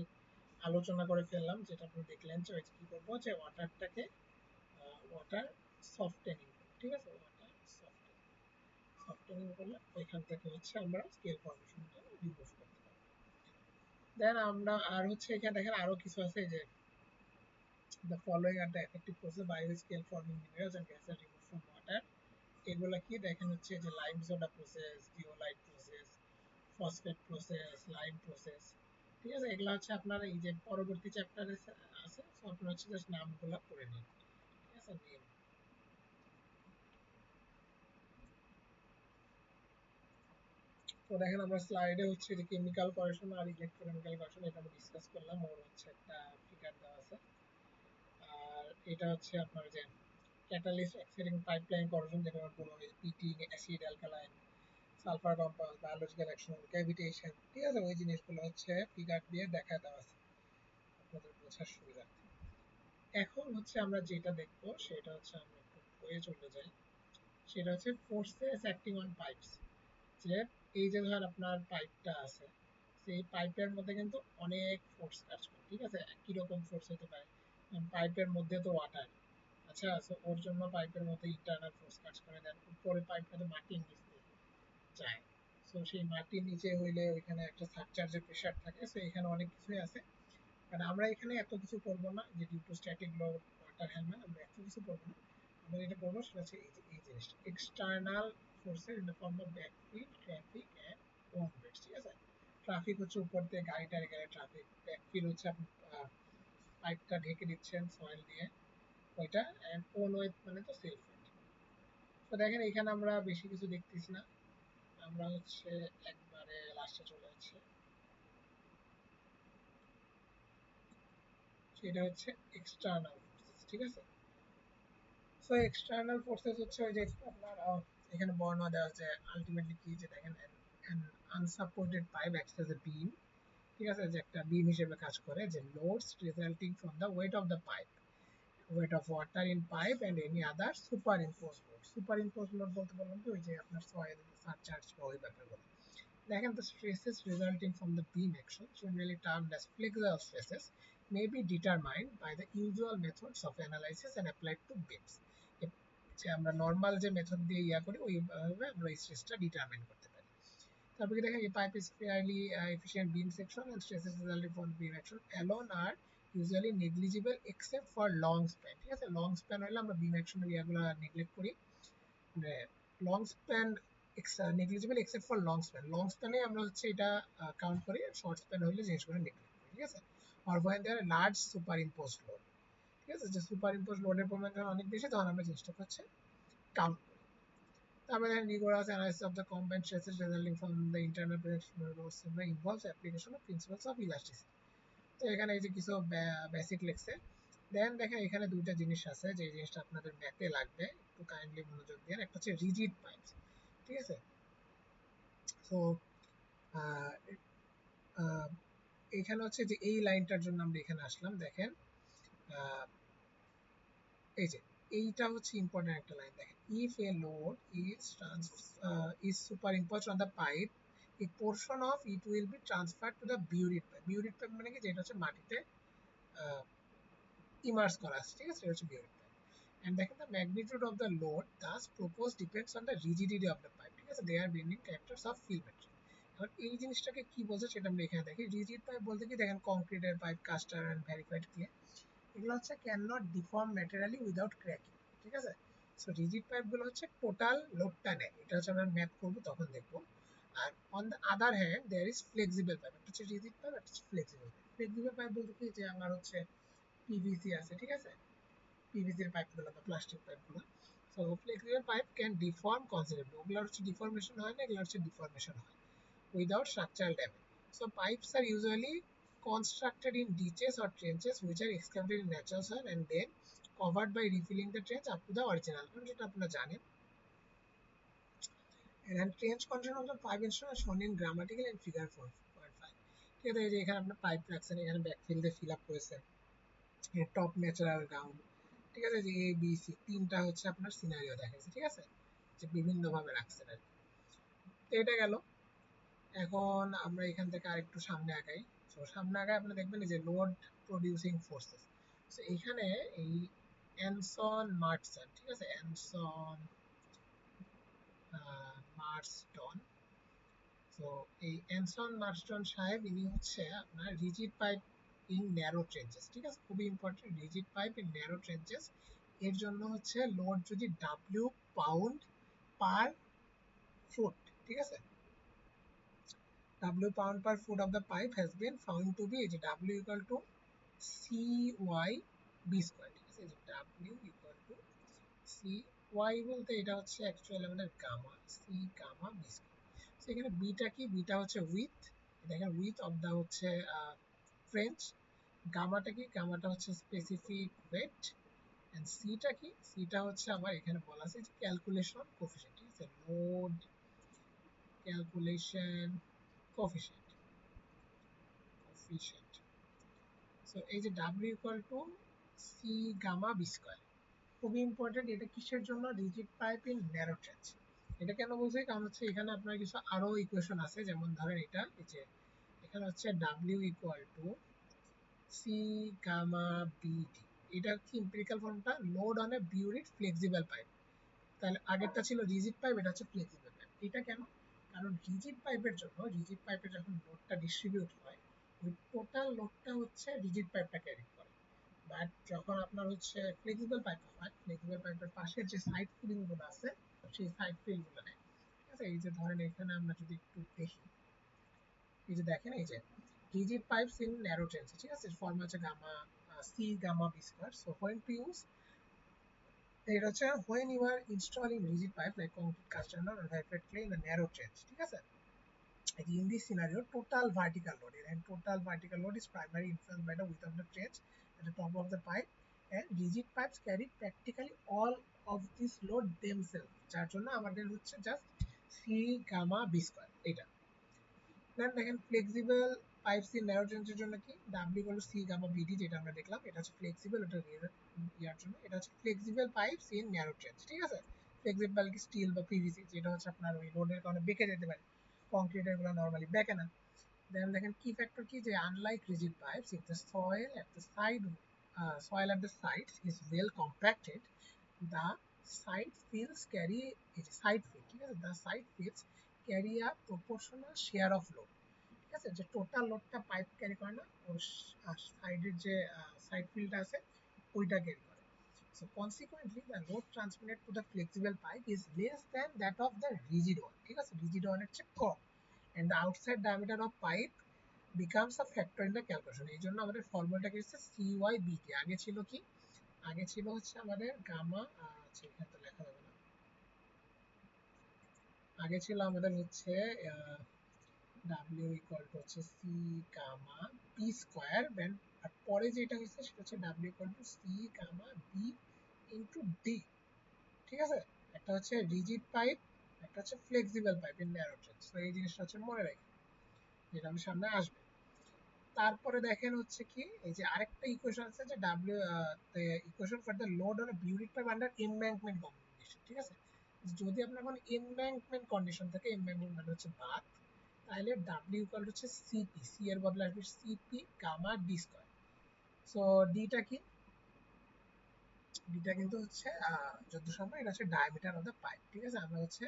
আলোচনা করে ফেললাম, যেটা আপনি দেখলেন যে কি করবো যে ওয়াটারটাকে ওয়াটার সফটেনিং, ঠিক আছে, ওয়াটার সফটেনিং করলে ওইখান থেকে হচ্ছে আমরা স্কেল ফর্মেশনটা রিমুভ করতে পারবো। দেন আমরা আর হচ্ছে এখানে দেখেন আরো কিছু আছে যে the following are the effective process by which scale forming minerals and gases are removed from water. এগুলা কি দেখেন হচ্ছে যে lime soda process, zeolite process, phosphate process, lime process, ঠিক আছে। এগুলা হচ্ছে আপনার এই যে পরবর্তী চ্যাপ্টারে আছে, সো আপনারা হচ্ছে জাস্ট নামগুলা পড়ে নিন, ঠিক আছে। নেম, তো দেখেন আমরা স্লাইডে হচ্ছে যে কেমিক্যাল করেশন আর ইলেকট্রোকেমিক্যাল করেশন এটা আমরা ডিসকাস করলাম, ওর হচ্ছে একটা ফিগার দেওয়া আছে। আর এটা হচ্ছে আপনার যে ক্যাটালিস্ট এক্সিডিং পাইপলাইন করেশন, যেটা আমরা বললাম pitting, acid, alkaline, sulphur compound, biological action, cavitation, ঠিক আছে। ওই জিনিসগুলো হচ্ছে ফিগার দিয়ে দেখা দেওয়া আছে আপনাদের বোঝার সুবিধার্থে। এখন হচ্ছে আমরা যেটা দেখবো সেটা হচ্ছে আমরা একটু বইয়ে চলে যাই, সেটা হচ্ছে ফোর্সেস অ্যাক্টিং অন পাইপস। যে এই যে ধর আপনার পাইপটা আছে, সেই পাইপের মধ্যে কিন্তু অনেক ফোর্স কাজ করে, ঠিক আছে। কিরকম ফোর্স হতে পারে, পাইপের মধ্যে তো ওয়াটার, আচ্ছা, তো ওর জন্য পাইপের মধ্যে ইন্টারনাল ফোর্স কাজ করে। দেন উপরে পাইপটা তো মাটির নিচ দিয়ে যায়, সো সেই মাটির নিচে হইলে ওইখানে একটা সাবচার্জের প্রেশার থাকে, সো এখানে অনেক কিছুই আছে। কারণ আমরা এখানে এত কিছু করবো না, যে ডিউ টু স্ট্যাটিক ল, ওয়াটার হ্যান্ডম্যান, আমরা এত কিছু করবো না। আমরা যেটা করবো সেটা হচ্ছে এই জিনিসটা, external forces in the form of backfill, traffic and own weights, ঠিক আছে। ট্রাফিক হচ্ছে উপর দিয়ে গাড়ি টাড়ি গেলে ট্রাফিক, ব্যাকফিল হচ্ছে আপনি পাইপটা ঢেকে দিচ্ছেন সয়েল দিয়ে ওইটা, এন্ড ওন ওয়েট মানে তো সেলফ ওয়েট। তো দেখেন এখানে আমরা বেশি কিছু দেখতেছি না, আমরা হচ্ছে একবারে লাস্টে চলে যাচ্ছি, সেটা হচ্ছে এক্সটার্নাল ফোর্সেস, ঠিক আছে। সো এক্সটার্নাল ফোর্সেস হচ্ছে ওই যে আপনার এখানে বর্ণনা দেওয়া আছে আলটিমেটলি কি, যে দেখেন unsupported pipe acts as a beam, ঠিক আছে, যে একটা বিম হিসেবে কাজ করে, যে loads resulting from the weight of the pipe, weight of water in pipe and any other superimposed load. Superimposed load বলতে বললাম কি, ওই যে আপনার সয়েল সারচার্জ বা ওই ব্যাপারগুলো। Again, the stresses resulting from the beam action, generally termed as flexural stresses, may be determined by the usual methods of analysis and applied to beams. যে আমরা নর্মাল যে মেথড দিয়ে ইয়া করি ওইভাবে আমরা এই স্ট্রেসটা ডিটারমাইন করতে পারি। তারপরে দেখেন এই pipe is fairly efficient beam section and stresses resulting from beam action alone are usually negligible except for long span, ঠিক আছে। লং স্প্যান হলে আমরা বিম অ্যাকশনের ইয়াগুলো নেগলেক্ট করি, long span negligible except for long span, long স্প্যানে আমরা হচ্ছে এটা কাউন্ট করি, শর্ট স্প্যান হলে জিনিসগুলো নেগলেক্ট করি, ঠিক আছে। আর when there are large superimposed load, ঠিক আছে, যে সুপারইম্পোজ লোডের পরিমাণ যখন অনেক বেশি তখন আমরা জিনিসটাকে হচ্ছে কাউন্ট করি। তারপরে দেখেন rigorous analysis of the combined stresses resulting from the internal projection loads involves application of principles of elasticity। তো এখানে এই যে কিছু বেসিক লেখছে। দেন দেখেন এখানে দুইটা জিনিস আছে, যে জিনিসটা আপনাদের ম্যাথে লাগবে, একটু কাইন্ডলি মনোযোগ দেন। একটা হচ্ছে রিজিড পাইপ, ঠিক আছে। তো এখানে হচ্ছে যে এই লাইনটার জন্য আমরা এখানে আসলাম, দেখেন এই যে এইটা হচ্ছে ইম্পর্টেন্ট একটা লাইন, দেখেন if A load is superimposed on the pipe, a portion of it will be transferred to the buried pipe। buried pipe মানে কি, যেটা হচ্ছে মাটিতে ইমার্স করা আছে, ঠিক আছে, এটা হচ্ছে buried pipe। and দেখেন the magnitude of the load thus proposed depends on the rigidity of the pipe, ঠিক আছে। they are bending characters of fill metal। এখন এই জিনিসটাকে কি বোঝে সেটা আমরা এখানে দেখি। রিজিড পাইপ বলতে কি, দেখেন কংক্রিটের pipe, caster and verified clay, এগুলো হচ্ছে can not deform materially without cracking, ঠিক আছে। সো রিজিড পাইপ গুলো হচ্ছে টোটাল লোডটা নেয়, এটা হচ্ছে আমরা ম্যাথ করবো তখন দেখবো। আর on the other hand there is flexible pipe, একটা হচ্ছে রিজিড পাইপ, একটা হচ্ছে ফ্লেক্সিবল পাইপ। ফ্লেক্সিবল পাইপ বলতে কি, যে আমার হচ্ছে পিভিসি আছে, ঠিক আছে, পিভিসির পাইপগুলো বা প্লাস্টিক পাইপগুলো। So flexible pipe can deform considerably, ওগুলো হচ্ছে ডিফর্মেশন হয় না, এগুলো হচ্ছে ডিফর্মেশন হয় without structural damage. So pipes are usually constructed in ditches or trenches which are excavated in natural soil and then covered by refilling the trench up to the original point, যেটা আপনারা জানেন। And trench content of the pipe instrument shown in grammatical and figure 4.5, ঠিক আছে। এই যে এখানে আপনার pipe রাখছেন, এখানে ব্যাকফিল দিয়ে ফিল আপ করেছেন, টপ ন্যাচারাল গ্রাউন্ড, ঠিক আছে, যে এ বি সি তিনটা হচ্ছে আপনার সিনারিও দেখাচ্ছে, ঠিক আছে, যে বিভিন্ন ভাবে রাখছেন আর কি। তো এটা গেল। এখন আমরা এখান থেকে আরেকটু সামনে আগাই। তো সামনে আগায় আপনি দেখবেন যে লোড প্রডিউসিং ফোর্সেস। তো এইখানে এই অ্যানসন মার্টসন, ঠিক আছে, অ্যানসন মার্টসটন। তো এই অ্যানসন মার্টসটন সাহেব ইনি হচ্ছে আপনার rigid pipe in narrow trenches, ঠিক আছে, খুবই important, rigid pipe in narrow trenches. এর জন্য হচ্ছে লোড যদি ডাব্লিউ পাউন্ড পার ফুট, ঠিক আছে, W pound per foot of the pipe has been found to be W equal to CY B square, ঠিক আছে, W equal to CY বলতে এটা হচ্ছে অ্যাকচুয়ালি আমাদের gamma, C gamma B square। তো এখানে বিটা কি, বিটা হচ্ছে উইথ, দেখেন উইথ অফ দা হচ্ছে ফ্রেঞ্চ। গামাটা কি, গামাটা হচ্ছে স্পেসিফিক ওয়েট। এন্ড সিটা কি, সিটা হচ্ছে আমার এখানে বলা আছে যে ক্যালকুলেশন কোফিশিয়েন্ট, ঠিক আছে, লোড ক্যালকুলেশন কোফিশিয়েন্ট। সো এই যে W equal to C gamma B square, খুবই ইম্পর্টেন্ট। এটা কিসের জন্য, rigid pipe in narrow trench. এটা কেন বলছি, কারণ হচ্ছে এখানে আপনার কিছু আরো ইকুয়েশন আছে, যেমন ধরেন এটা এই যে এখানে হচ্ছে W equal to C gamma B D. এটা কি এমপিরিক্যাল ফর্মটা, load on a buried flexible pipe. তাহলে আগেরটা ছিল রিজিড পাইপ, এটা হচ্ছে ফ্লেক্সিবল পাইপ। এটা কেন, কারণ রিজিড পাইপের জন্য, রিজিড পাইপে যখন লোডটা ডিস্ট্রিবিউট হয় ওই টোটাল লোডটা হচ্ছে রিজিড পাইপটা ক্যারি করে। বাট যখন আপনার হচ্ছে ফ্লেক্সিবল পাইপ হয়, ফ্লেক্সিবল পাইপের পাশে যে সাইড ফিলিং গুলো আছে সেই সাইড ফিল গুলো নেয়, ঠিক আছে। এই যে ধরেন এখানে আমরা যদি একটু দেখি, এই যে দেখেন এই যে rigid pipes in narrow trench, ঠিক আছে, ফর্ম হচ্ছে gamma C gamma B square. So when to use, এটা হচ্ছে when you are installing rigid pipe like concrete cast iron or hybrid clay in a narrow trench, ঠিক আছে। In this scenario total vertical load, and total vertical load is primarily influenced by the width of the trench at the top of the pipe, and rigid pipes carry practically all of this load themselves, যার জন্য আমাদের হচ্ছে just C gamma B square এটা। Then দেখেন flexible pipes in narrow ট্রেঞ্চের জন্য কি, W equal to C gamma B D, যেটা আমরা দেখলাম, এটা হচ্ছে ফ্লেক্সিবল, এটা ইয়ার জন্য, এটা হচ্ছে flexible pipes in narrow trench, ঠিক আছে। ফ্লেক্সিবল কি স্টিল বা পিভিসি, যেটা হচ্ছে আপনার ওই লোডের কারণে বেঁকে যেতে পারে, কংক্রিটের গুলো নরমালি বেঁকে না। দেন দেখেন কি ফ্যাক্টর কি, যে unlike rigid pipes, if the soil at the sides is well compacted, the side fills carry, side fill, ঠিক আছে, the side fills carry a proportional share of load, ঠিক আছে, যে টোটাল লোডটা পাইপ ক্যারি করে না, ওর সাইডের যে সাইড ফিল্ডটা আছে ওইটা ক্যারি করে। So consequently the load transmitted to the flexible pipe is less than that of the rigid one, ঠিক আছে, rigid one এর চেয়ে কম, and the outside diameter of pipe becomes a factor in the calculation। এই জন্য আমাদের ফর্মুলাটা কি হচ্ছে CYBT, আগে ছিল কি, আগে ছিল হচ্ছে আমাদের গামা, আচ্ছা এখানে তো লেখা যাবে না, আগে ছিল আমাদের হচ্ছে W ইকুয়াল টু হচ্ছে C gamma B square, then আর পরে যেটা হচ্ছে সেটা হচ্ছে W equal to C gamma B into D, ঠিক আছে। একটা হচ্ছে রিজিড পাইপ, একটা হচ্ছে flexible pipe in narrow trench. তো এই জিনিসটা হচ্ছে মনে রাখি, যেটা আমি সামনে আসবে। তারপরে দেখেন হচ্ছে কি, এই যে আরেকটা ইকুয়েশন আছে যে W equation for the load on buried pipe under embankment condition, ঠিক আছে। যদি আপনার কোনো এমব্যাঙ্কমেন্ট কন্ডিশন থাকে, এমব্যাঙ্কমেন্ট মানে হচ্ছে বাঁধ, তাহলে W ইকুয়াল হচ্ছে সিপি, সি এর বদলে আসবে CP gamma D square. So ডিটা কি, ডিটা কিন্তু হচ্ছে যত সম্ভব এটা হচ্ছে ডায়ামিটার অফ দ্য পাইপ, ঠিক আছে। আমরা হচ্ছে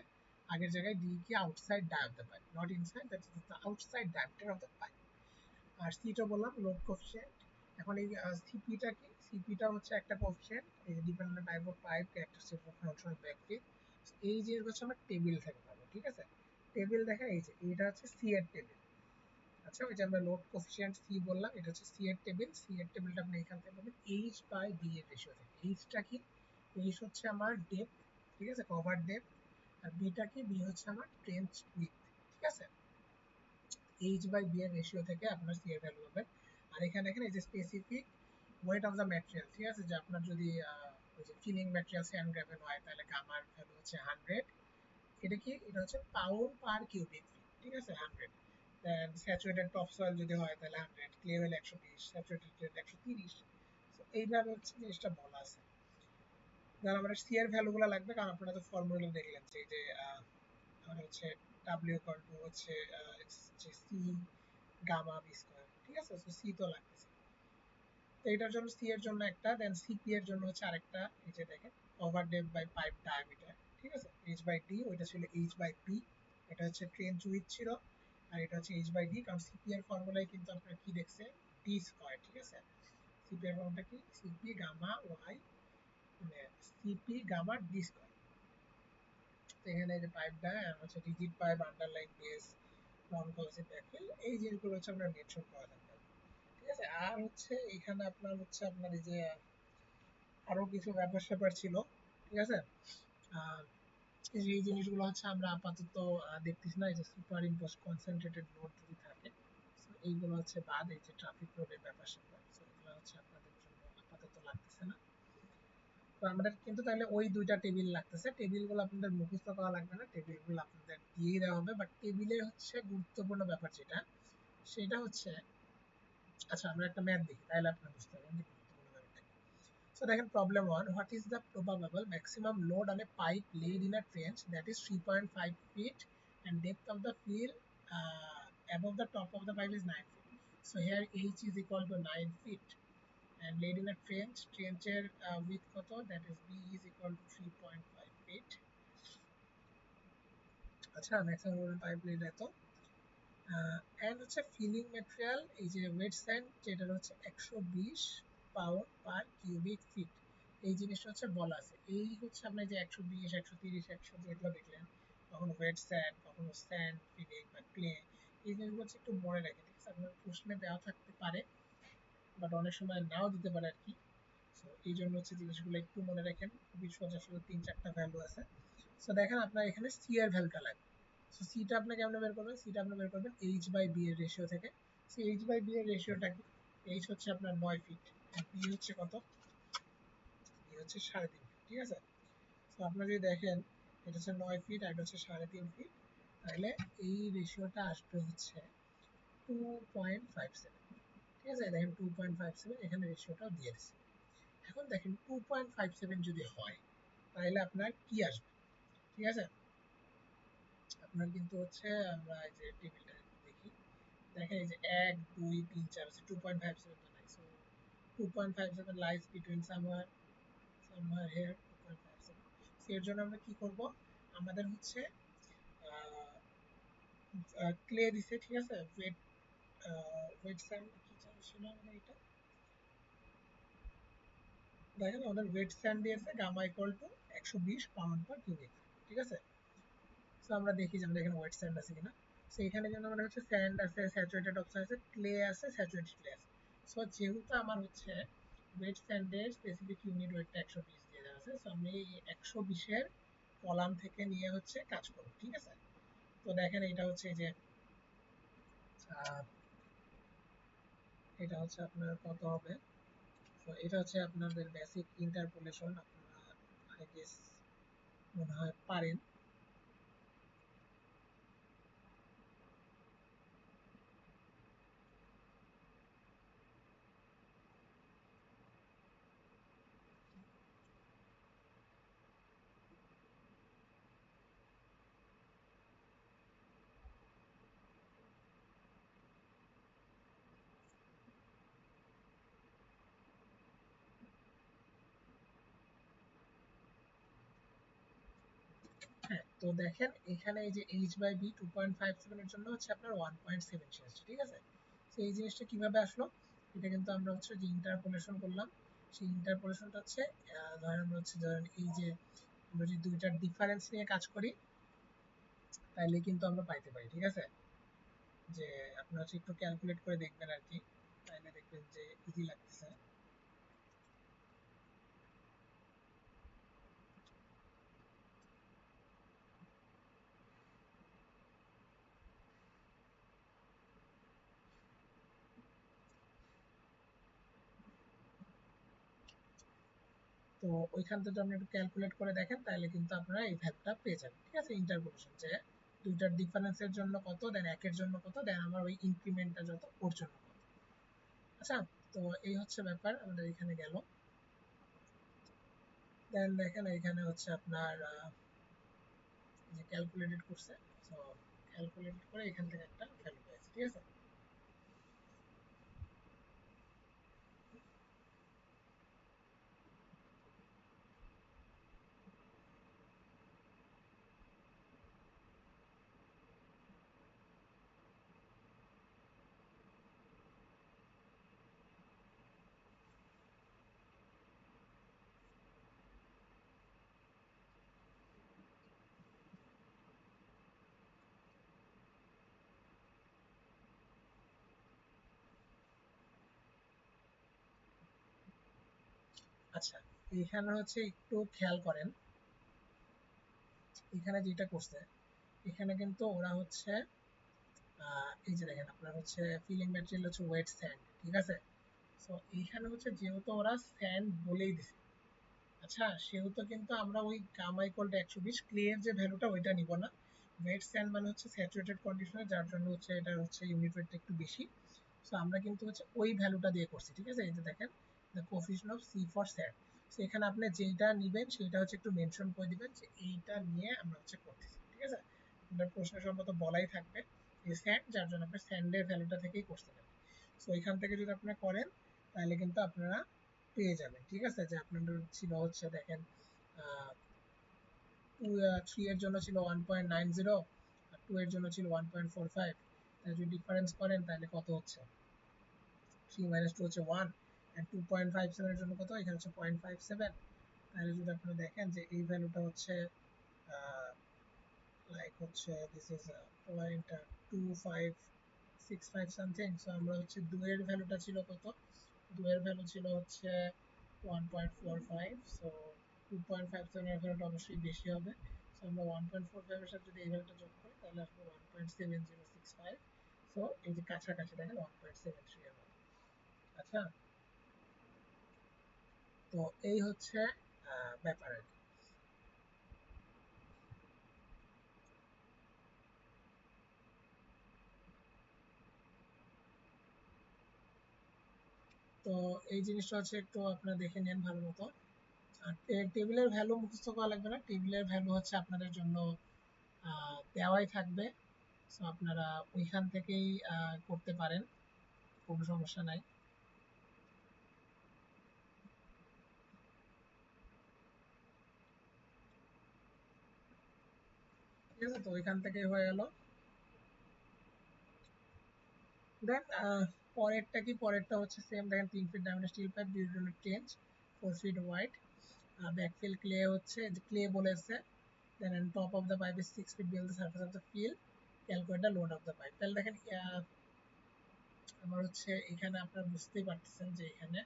আগের জায়গায় ডি কি outside dia of the pipe, not inside, that is the outside diameter of the pipe. আর সিটা বললাম লোড কোফিশিয়েন্ট। এখন এই সিপিটা কি, সিপিটা হচ্ছে একটা কোফিশিয়েন্ট, এই যে depend on type of pipe, characteristic of functional backfill. এই যে হচ্ছে আমরা টেবিল থেকে পাবো, ঠিক আছে। টেবিল দেখেন এই যে এটা হচ্ছে সি এর টেবিল, আচ্ছা ওই যে আমরা লোড কোফিশিয়েন্ট সি বললাম, এটা হচ্ছে সি এর টেবিল। সি এর টেবিলটা আপনি এখান থেকে পাবেন এইচ বাই বি এর রেশিও থেকে। এইচটা কি, এইচ হচ্ছে আমার ডেপথ, ঠিক আছে, কভার ডেপথ। আর বিটা কি, বি হচ্ছে আমার ট্রেঞ্চ উইডথ, ঠিক আছে। এইচ বাই বি এর রেশিও থেকে আপনার সি এর ভ্যালু পাবেন। আর এখানে দেখেন এই যে specific wait of the material, ঠিক আছে, যে আপনার যদি ওই যে ফিলিং ম্যাটেরিয়াল স্যান্ড গ্রাভেল হয় তাহলে গামার ভ্যালু হচ্ছে 100। এটা কি, এটা হচ্ছে পাউন্ড পার কিউবিক ফিট, ঠিক আছে, 100। দেন স্যাচুরেটেড টপ সয়েল যদি হয় তাহলে 100, ক্লে হলে 120, স্যাচুরেটেড 130। এইভাবে হচ্ছে জিনিসটা বলা আছে। ধর আমাদের সি এর ভ্যালুগুলো লাগবে, কারণ আপনারা তো ফর্মুলা দেখলেন যে আমার হচ্ছে ডাব্লিউ ইকুয়াল টু হচ্ছে সি গামা বি স্কয়ার, ঠিক আছে? সো সি তো লাগতেছে, তো এটার জন্য সি এর জন্য একটা, দেন সিপি এর জন্য হচ্ছে আরেকটা। এই যে দেখেন over depth by pipe diameter, ঠিক আছে? এইচ বাই ডি, ওইটা ছিল এইচ বাই পি, এটা হচ্ছে ট্রেঞ্চ উইথ ছিল, আর এটা হচ্ছে এইচ বাই ডি, কারণ সিপি এর ফর্মুলায় কিন্তু আপনারা কি দেখছেন, ডি স্কয়ার, ঠিক আছে? সিপি এর ফর্মুলাটা কি, সিপি গামা ওয়াই, মানে সিপি গামা ডি স্কয়ার। তো এখানে যে পাইপ ডায়া হচ্ছে রিজিড পাইপ, আন্ডারলাইন বেস, নন কলসিভ ব্যাকফিল, এই জিনিসগুলো হচ্ছে আপনার মেনশন করা থাকবে, ঠিক আছে? আর হচ্ছে এখানে আপনার এই যে আরো কিছু ব্যাপার স্যাপার ছিল, ঠিক আছে? আহ, এই জিনিসগুলো হচ্ছে আমরা আপাতত দেখতেছি না, এই যে সুপার ইম্পোজ কনসেন্ট্রেটেড লোড যদি থাকে, so এইগুলো হচ্ছে বাদ, এই যে ট্রাফিক লোডের ব্যাপার স্যাপার, so এগুলো হচ্ছে আপনাদের জন্য আপাতত লাগতেছে না। তো আমাদের কিন্তু তাহলে ওই দুইটা টেবিল লাগতেছে, টেবিলগুলো আপনাদের মুখস্থ করা লাগবে না, টেবিলগুলো আপনাদের দিয়েই দেওয়া হবে, বাট টেবিলে হচ্ছে গুরুত্বপূর্ণ ব্যাপার যেটা, সেটা হচ্ছে, আচ্ছা আমরা একটা ম্যাথ দেখি তাহলে আপনারা বুঝতে পারবেন যে গুরুত্বপূর্ণ ব্যাপারটা কি। So again, problem 1, what is the probable maximum load on a pipe laid in a trench that is 3.5 feet and depth of the fill above the top of the pipe is 9 feet. So here h is equal to 9 feet and laid in a trench width কত, that is b is equal to 3.5 feet. আচ্ছা maximum load on pipe laid এত, and হচ্ছে feeling material, এই যে wait sand, যেটা হচ্ছে 120 pound per cubic feet, এই জিনিসটা হচ্ছে বলা আছে। এই হচ্ছে আপনার যে 120 130 100 যেগুলো দেখলেন, কখনো ওয়েট স্যান্ড, কখনো স্যান্ড ফিলিং বা ক্লে, এই জিনিসগুলো হচ্ছে একটু মনে রাখেন, ঠিক আছে? আপনার প্রশ্নে দেওয়া থাকতে পারে, বাট অনেক সময় নাও দিতে পারে আর কি। সো এই জন্য হচ্ছে জিনিসগুলো একটু মনে রাখেন, খুবই সোজা সোজা 3-4টা ভ্যালু আছে। সো দেখেন আপনার এখানে সি এর ভ্যালুটা লাগবে, সো সিটা আপনি কেমনে বের করবেন, সিটা আপনি বের করবেন এইচ বাই বি এর রেশিও থেকে। সো এইচ বাই বি এর রেশিওটা কি, এইচ হচ্ছে আপনার 9 ফিট, বি হচ্ছে কত, বি হচ্ছে 3.5 ফিট, ঠিক আছে? তো আপনারা যদি দেখেন এটা হচ্ছে 9 ফিট আর এটা হচ্ছে 3.5 ফিট, তাহলে এই রেশিওটা আসবে হচ্ছে 2.57, ঠিক আছে? দেখেন 2.57 এখানে রেশিওটাও দিয়ে দিচ্ছে। এখন দেখেন 2.57 যদি হয় তাহলে আপনার কি আসবে, ঠিক আছে? আপনার কিন্তু হচ্ছে, আমরা এই যে টেবিলটা দেখি, দেখেন এই যে 1 2 3 4 আছে, 2.57 তো নাই, so 2.57 lies between somewhere here 2.57। So এর জন্য আমরা কি করব, আমাদের হচ্ছে ক্লে দিছে, ঠিক আছে? ওয়েট স্যান্ড কি ছিল আমাদের, এটা দেখেন আমাদের ওয়েট স্যান্ড দিয়েছে gamma equal to 120 pound per cubic, ঠিক আছে? সো আমরা দেখি যে আমাদের এখানে ওয়েট স্যান্ড আছে কিনা। সো এখানে কিন্তু আমাদের হচ্ছে স্যান্ড আছে, স্যাচুরেটেড অপশন আছে, ক্লে আছে, স্যাচুরেটেড ক্লে আছে। সো যেহেতু আমার হচ্ছে ওয়েট স্যান্ডের স্পেসিফিক ইউনিট ওয়েটটা 120 দিয়ে দেওয়া আছে, সো আমি এই 120 এর কলাম থেকে নিয়ে হচ্ছে কাজ করব, ঠিক আছে? তো দেখেন এটা হচ্ছে যে এটা হচ্ছে আপনার কত হবে, তো এটা হচ্ছে আপনাদের বেসিক ইন্টারপোলেশন, আপনারা আই গেস মনে হয় পারেন। হ্যাঁ, তো দেখেন এখানে এই যে এইচ বাই বি 2.57 এর জন্য হচ্ছে আপনার 1.7 আসছে, ঠিক আছে? তো এই জিনিসটা কিভাবে আসলো, এটা কিন্তু আমরা হচ্ছে যে ইন্টারপোলেশন করলাম, সেই ইন্টারপোলেশনটা হচ্ছে ধরেন আমরা হচ্ছে ধরেন এই যে আমরা যদি দুইটার ডিফারেন্স নিয়ে কাজ করি তাহলে কিন্তু আমরা পাইতে পারি, ঠিক আছে? যে আপনারা হচ্ছে একটু ক্যালকুলেট করে দেখবেন আর কি, তাহলে দেখবেন যে ইজি লাগতেছে। তো ওইখান থেকে আপনি একটু ক্যালকুলেট করে দেখেন, তাহলে কিন্তু আপনারা এই ভ্যালুটা পেয়ে যাবেন, ঠিক আছে? ইন্টারপোলেশন যে দুইটার ডিফারেন্সের জন্য কত, দেন একের জন্য কত, দেন আমার ওই ইনক্রিমেন্টটা যত ওর জন্য কত। আচ্ছা, তো এই হচ্ছে ব্যাপার, আমাদের এখানে গেল। দেন দেখেন এখানে হচ্ছে আপনার যে ক্যালকুলেটেড করছে, তো ক্যালকুলেটেড করে এখান থেকে একটা ভ্যালু পেয়েছে, ঠিক আছে। আচ্ছা, এখানে হচ্ছে একটু খেয়াল করেন, এখানে যেটা করছে, এখানে কিন্তু ওরা হচ্ছে এই যে দেখেন আপনার হচ্ছে ফিলিং ম্যাটেরিয়াল হচ্ছে ওয়েট স্যান্ড, ঠিক আছে। তো এইখানে হচ্ছে যেহেতু ওরা স্যান্ড বলেই দিছে, আচ্ছা, সেহেতু কিন্তু আমরা ওই গামা ইকুয়াল টু 120 ক্লে এর যে ভ্যালুটা ওইটা নিব না। ওয়েট স্যান্ড মানে হচ্ছে স্যাচুরেটেড কন্ডিশনে, যার জন্য হচ্ছে এটা হচ্ছে ইউনিট ওয়েটটা একটু বেশি। সো আমরা কিন্তু হচ্ছে ওই ভ্যালুটা দিয়ে করছি, ঠিক আছে। এই যে দেখেন the coefficient of C for sand. So এখানে আপনি যেটা নিবেন সেটা হচ্ছে একটু মেনশন করে দিবেন যে এইটা নিয়ে আমরা হচ্ছে করতেছি, ঠিক আছে। আপনার প্রশ্ন সম্ভবত বলাই থাকবে এই স্যান্ড, যার জন্য আপনি স্যান্ডের ভ্যালুটা থেকেই করতে পারেন। সো এখান থেকে যদি আপনারা করেন তাহলে কিন্তু আপনারা পেয়ে যাবেন, ঠিক আছে। যে আপনাদের ছিল হচ্ছে দেখেন 3 এর জন্য ছিল 1.90, আর 2 এর জন্য ছিল 1.45। তাহলে যদি ডিফারেন্স করেন তাহলে কত হচ্ছে, 3 মাইনাস 2 হচ্ছে 1, এন্ড 2.57 এর জন্য কত, এখানে হচ্ছে 0.57। তাহলে যদি আপনারা দেখেন যে এই ভ্যালুটা হচ্ছে লাইক হচ্ছে দিস ইজ 0.2565 সামথিং। সো আমরা হচ্ছে 2 এর ভ্যালুটা ছিল কত, 2 এর ভ্যালু ছিল হচ্ছে 1.45। সো 2.57 এর ভ্যালুটা অবশ্যই বেশি হবে। সো আমরা 1.45 এর সাথে যদি এই ভ্যালুটা যোগ করি তাহলে আসবে 1.7065। সো এই যে কাছাকাছি দেখেন 1.73 এর মতো। আচ্ছা, তো এই হচ্ছে ব্যাপার আর কি। তো এই জিনিসটা হচ্ছে একটু আপনারা দেখে নেন ভালো মতো। আর টেবিলের ভ্যালু মুখস্থ করা লাগবে না, টেবিলের ভ্যালু হচ্ছে আপনাদের জন্য দেওয়াই থাকবে। সো আপনারা ওইখান থেকেই করতে পারেন, কোনো সমস্যা নাই, ঠিক আছে। তো ওইখান থেকেই হয়ে গেল। দেন পরেরটা কি, পরেরটা হচ্ছে সেম, দেখেন 3 ফিট ডায়মিটার স্টিল পাইপ, বিউটেল change, 4 feet wide, backfill clay হচ্ছে ক্লে বলেছে। Then on top of the pipe is 6 feet below the surface of the fill, calculate the load of the pipe। তাহলে দেখেন আমার হচ্ছে এখানে আপনারা বুঝতেই পারতেছেন যে এখানে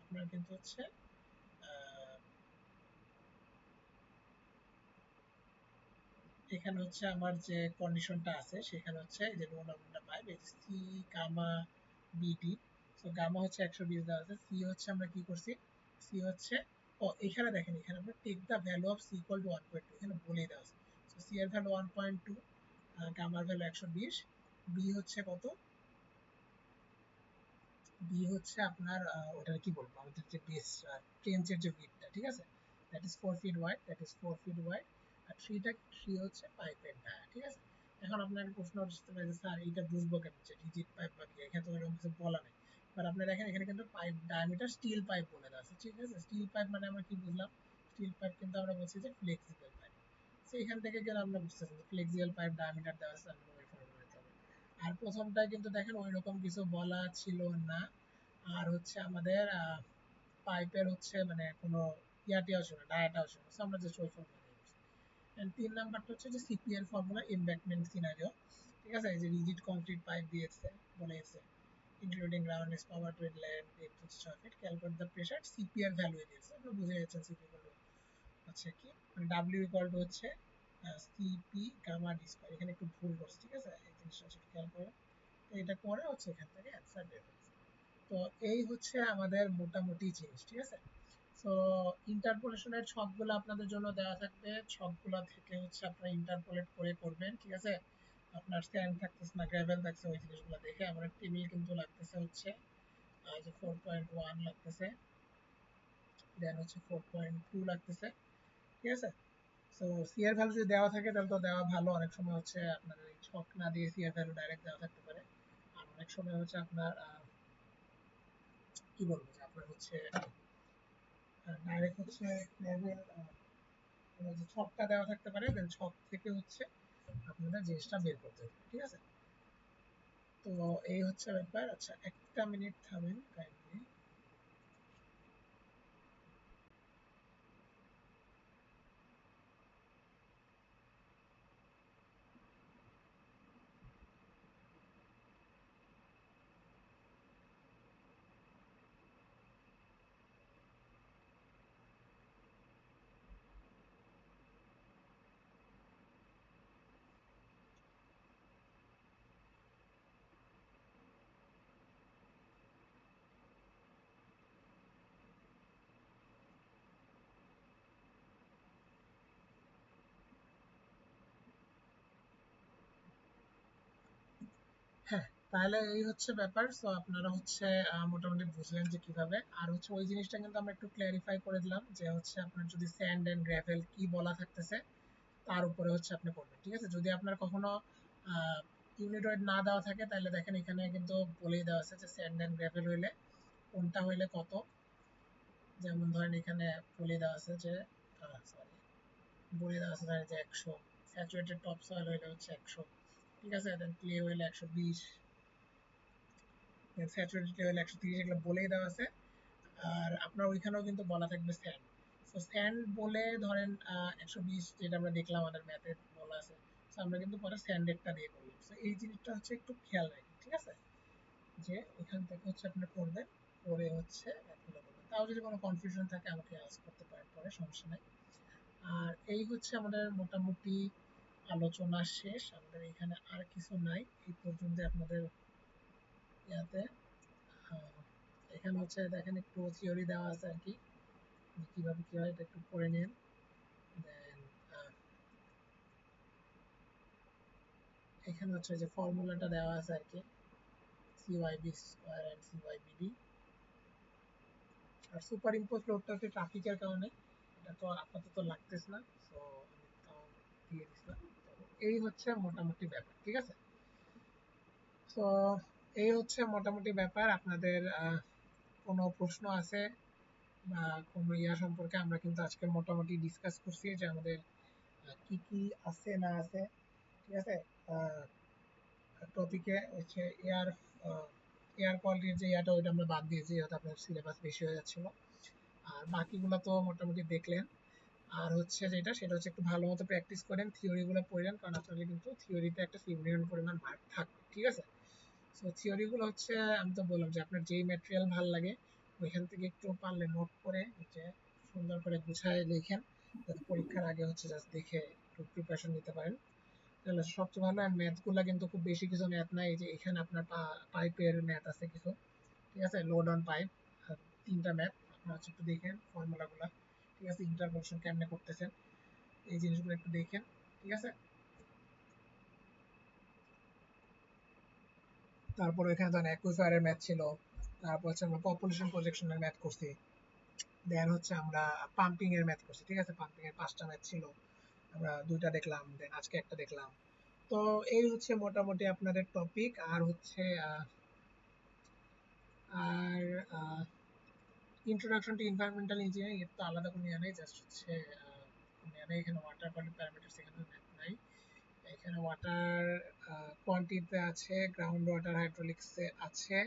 আপনার কিন্তু হচ্ছে আহ, এখানে হচ্ছে আমার যে কন্ডিশনটা আছে সেখানে হচ্ছে এই যে লোড অফ দ্য পাইপ, এই C gamma B D. So gamma হচ্ছে 120 দেওয়া আছে, সি হচ্ছে আমরা কি করছি, সি হচ্ছে, ও এখানে দেখেন এখানে আমরা take the value of C equal to 1.2 এখানে বলেই দেওয়া আছে। সো সি এর ভ্যালু 1.2, গামার ভ্যালু 120, বি হচ্ছে কত, বি হচ্ছে আপনার ওটা কি বলবো, আমাদের যে বেস ট্রেঞ্চের যে উইডথটা, ঠিক আছে, that is 4 feet wide, that is 4 feet wide. আর থ্রি হচ্ছে পাইপের ডায়া, ঠিক আছে। এখন আপনার প্রশ্ন আসতে পারে যে স্যার এইটা বুঝবো কেমন যে রিজিড পাইপ বা কি, এখানে তো এরকম কিছু বলা নেই। বাট আপনি দেখেন এখানে কিন্তু পাইপ ডায়ামিটার স্টিল পাইপ বলে দেওয়া আছে, ঠিক আছে। স্টিল পাইপ মানে আমরা কি বুঝলাম, স্টিল পাইপ কিন্তু আমরা বলছি যে ফ্লেক্সিবল পাইপ। তো এখান থেকে গেলে আমরা বুঝতেছি যে ফ্লেক্সিবল পাইপ ডায়ামিটার দেওয়া আছে, আমরা ওই ফর্মুলা নিতে হবে। আর প্রথমটায় কিন্তু দেখেন ওই রকম কিছু বলা ছিল না। আর হচ্ছে আমাদের পাইপের হচ্ছে মানে কোনো ইয়াটিও ছিল না, ডায়াটাও ছিল না। So আমরা জাস্ট ওই ফর্মুলা নিয়ে গেছি। এন্ড 3 নাম্বারটা হচ্ছে যে সিপিএর ফর্মুলা, এমব্যাকমেন্ট সিনারিও, ঠিক আছে। এই যে রিজিড কংক্রিট পাইপ দিয়েছে, বলেছে including ground is power to land depth হচ্ছে 6 ফিট, ক্যালকুলেট দ্য প্রেসার, সিপিএর ভ্যালু দিয়েছে, আপনারা বুঝে যাচ্ছেন সিপি ইকুয়াল টু হচ্ছে কি, মানে ডাব্লিউ ইকুয়াল টু হচ্ছে সিপি গামা ডি স্কয়ার। এখানে একটু ভুল করছে, ঠিক আছে, এই জিনিসটা হচ্ছে খেয়াল করে। তো এটা করে হচ্ছে এখান থেকে অ্যান্সার বের হচ্ছে। তো এই হচ্ছে আমাদের মোটামুটি জিনিস, ঠিক আছে। তো ইন্টারপোলেশনের ছকগুলো আপনাদের জন্য দেওয়া থাকবে, ছকগুলো থেকে হচ্ছে আপনারা ইন্টারপোলেট করে করবেন, ঠিক আছে। আপনার স্ট্যান্ড থাকতেছে না, গ্রাভেল থাকছে, ওই জিনিসগুলো দেখে। আমার টেবিল কিন্তু লাগতেছে হচ্ছে যে 4.1 লাগতেছে, দেন হচ্ছে 4.2 লাগতেছে, ঠিক আছে। সো সি এর ভ্যালু যদি দেওয়া থাকে তাহলে তো দেওয়া ভালো, অনেক সময় হচ্ছে আপনার এই ছক না দিয়ে সি এর ভ্যালু ডাইরেক্ট দেওয়া থাকতে পারে, আর অনেক সময় হচ্ছে আপনার কি বলবো যে আপনার হচ্ছে ডাইরেক্ট হচ্ছে লেভেল যে ছকটা দেওয়া থাকতে পারে, দেন ছক থেকে হচ্ছে আপনাদের জিনিসটা বের করতে হবে, ঠিক আছে। তো এই হচ্ছে ব্যাপার। আচ্ছা একটা মিনিট থামেন কাইন্ডলি। হ্যাঁ, তাহলে এই হচ্ছে ব্যাপার। সো আপনারা হচ্ছে মোটামুটি বুঝলেন যে কিভাবে, আর হচ্ছে ওই জিনিসটা কিন্তু আমরা একটু ক্ল্যারিফাই করে দিলাম যে হচ্ছে আপনার যদি স্যান্ড এন্ড গ্রাভেল কি বলা থাকতেছে তার উপরে হচ্ছে আপনি করবেন, ঠিক আছে। যদি আপনার কখনো ইউনিটয়েড না দেওয়া থাকে তাহলে দেখেন এখানে কিন্তু বলেই দেওয়া আছে যে স্যান্ড এন্ড গ্রাভেল হইলে কোনটা হইলে কত। যেমন ধরেন এখানে বলে দেওয়া আছে যে সরি, বলে দেওয়া আছে ধরেন যে 100, স্যাচুরেটেড টপ সয়েল হইলে হচ্ছে 100, ঠিক আছে। দেন ক্লে হইলে 120, দেন স্যাচুরেটেড হইলে 130, এগুলো বলেই দেওয়া আছে। আর আপনার ওইখানেও কিন্তু বলা থাকবে স্যান্ড। তো স্যান্ড বলে ধরেন 120 যেটা আমরা দেখলাম আমাদের ম্যাথে বলা আছে, তো আমরা কিন্তু পরে স্যান্ডেডটা দিয়ে করলাম। তো এই জিনিসটা হচ্ছে একটু খেয়াল রাখবেন, ঠিক আছে, যে এখান থেকে হচ্ছে আপনি করবেন, করে হচ্ছে ম্যাথগুলো করবেন। তাও যদি কোনো কনফিউশন থাকে আমাকে আস্ক করতে পারেন পরে, সমস্যা নাই। আর এই হচ্ছে আমাদের মোটামুটি আলোচনা শেষ, আমাদের এখানে আর কিছু নাই এই পর্যন্ত আপনাদের ইয়াতে। আহ, এখানে হচ্ছে দেখেন একটু থিওরি দেওয়া আছে আর কি, যে কিভাবে কি হয় এটা একটু পড়ে নিন। দেন এখানে হচ্ছে যে ফর্মুলাটা দেওয়া আছে আর কি, সিওয়াইবি স্কোয়ার এন্ড সিওয়াইবিডি। আর সুপার ইম্পোজ লোডটা হচ্ছে ট্রাফিকের কারণে, এটা তো আপাতত লাগতেছে না, তো আমি তাও দিয়ে দিছিলাম। তো এই হচ্ছে মোটামুটি ব্যাপার, ঠিক আছে। তো এই হচ্ছে মোটামুটি ব্যাপার। আপনাদের কোনো প্রশ্ন আছে বা কোনো ইয়া সম্পর্কে আমরা কিন্তু আজকে মোটামুটি ডিসকাস করছি যে আমাদের কি কি আছে না আছে, ঠিক আছে। টপিকে হচ্ছে এয়ার এয়ার কোয়ালিটির যে ইয়াটা ওইটা আমরা বাদ দিয়েছি, যেহেতু আপনার সিলেবাস বেশি হয়ে যাচ্ছিল। আর বাকিগুলো তো মোটামুটি দেখলেন। আর হচ্ছে যেটা সেটা হচ্ছে একটু ভালো মতো প্র্যাকটিস করেন, থিওরিগুলো পড়েন, কারণ আপনাদের কিন্তু থিওরিতে একটা সিগনিফিকেন্ট পরিমাণ মার্ক থাকবে, ঠিক আছে। সো থিওরিগুলো হচ্ছে আমি তো বললাম যে আপনার যেই ম্যাটেরিয়াল ভালো লাগে ওইখান থেকে একটু পারলে নোট করে যে সুন্দর করে গুছায় লিখেন, যাতে পরীক্ষার আগে হচ্ছে জাস্ট দেখে একটু প্রিপারেশন নিতে পারেন, তাহলে সবচেয়ে ভালো। আর ম্যাথগুলো কিন্তু খুব বেশি কিছু ম্যাথ নাই, এই যে এখানে আপনার পাইপের ম্যাথ আছে কিছু, ঠিক আছে, লোড অন পাইপ, 3টা ম্যাথ আপনারা হচ্ছে একটু দেখেন ফর্মুলাগুলো, ঠিক আছে, ইন্টারপোলেশন কেমনে করতেছেন এই জিনিসগুলো একটু দেখেন, ঠিক আছে। তারপর এখানে ধরেন অ্যাকুইফায়ারের ম্যাথ ছিল, তারপর হচ্ছে আমরা পপুলেশন প্রজেকশনের ম্যাথ করছি, দেন হচ্ছে আমরা পাম্পিং এর ম্যাথ করছি, ঠিক আছে। পাম্পিং এর 5টা ম্যাথ ছিল, আমরা 2টা দেখলাম, দেন আজকে একটা দেখলাম। তো এই হচ্ছে মোটামুটি আপনাদের টপিক। আর হচ্ছে আর ইন্ট্রোডাকশন টু এনভায়রনমেন্টাল ইঞ্জিনিয়ারিং, এর তো আলাদা কোনো ইয়ে নেই, জাস্ট হচ্ছে কোনো ইয়ে নেই এখানে। ওয়াটার কোয়ালিটি প্যারামিটারস এখানে ম্যাথ নাই, এখানে ওয়াটার কোয়ান্টিটিতে আছে, গ্রাউন্ড ওয়াটার হাইড্রোলিক্সে আছে,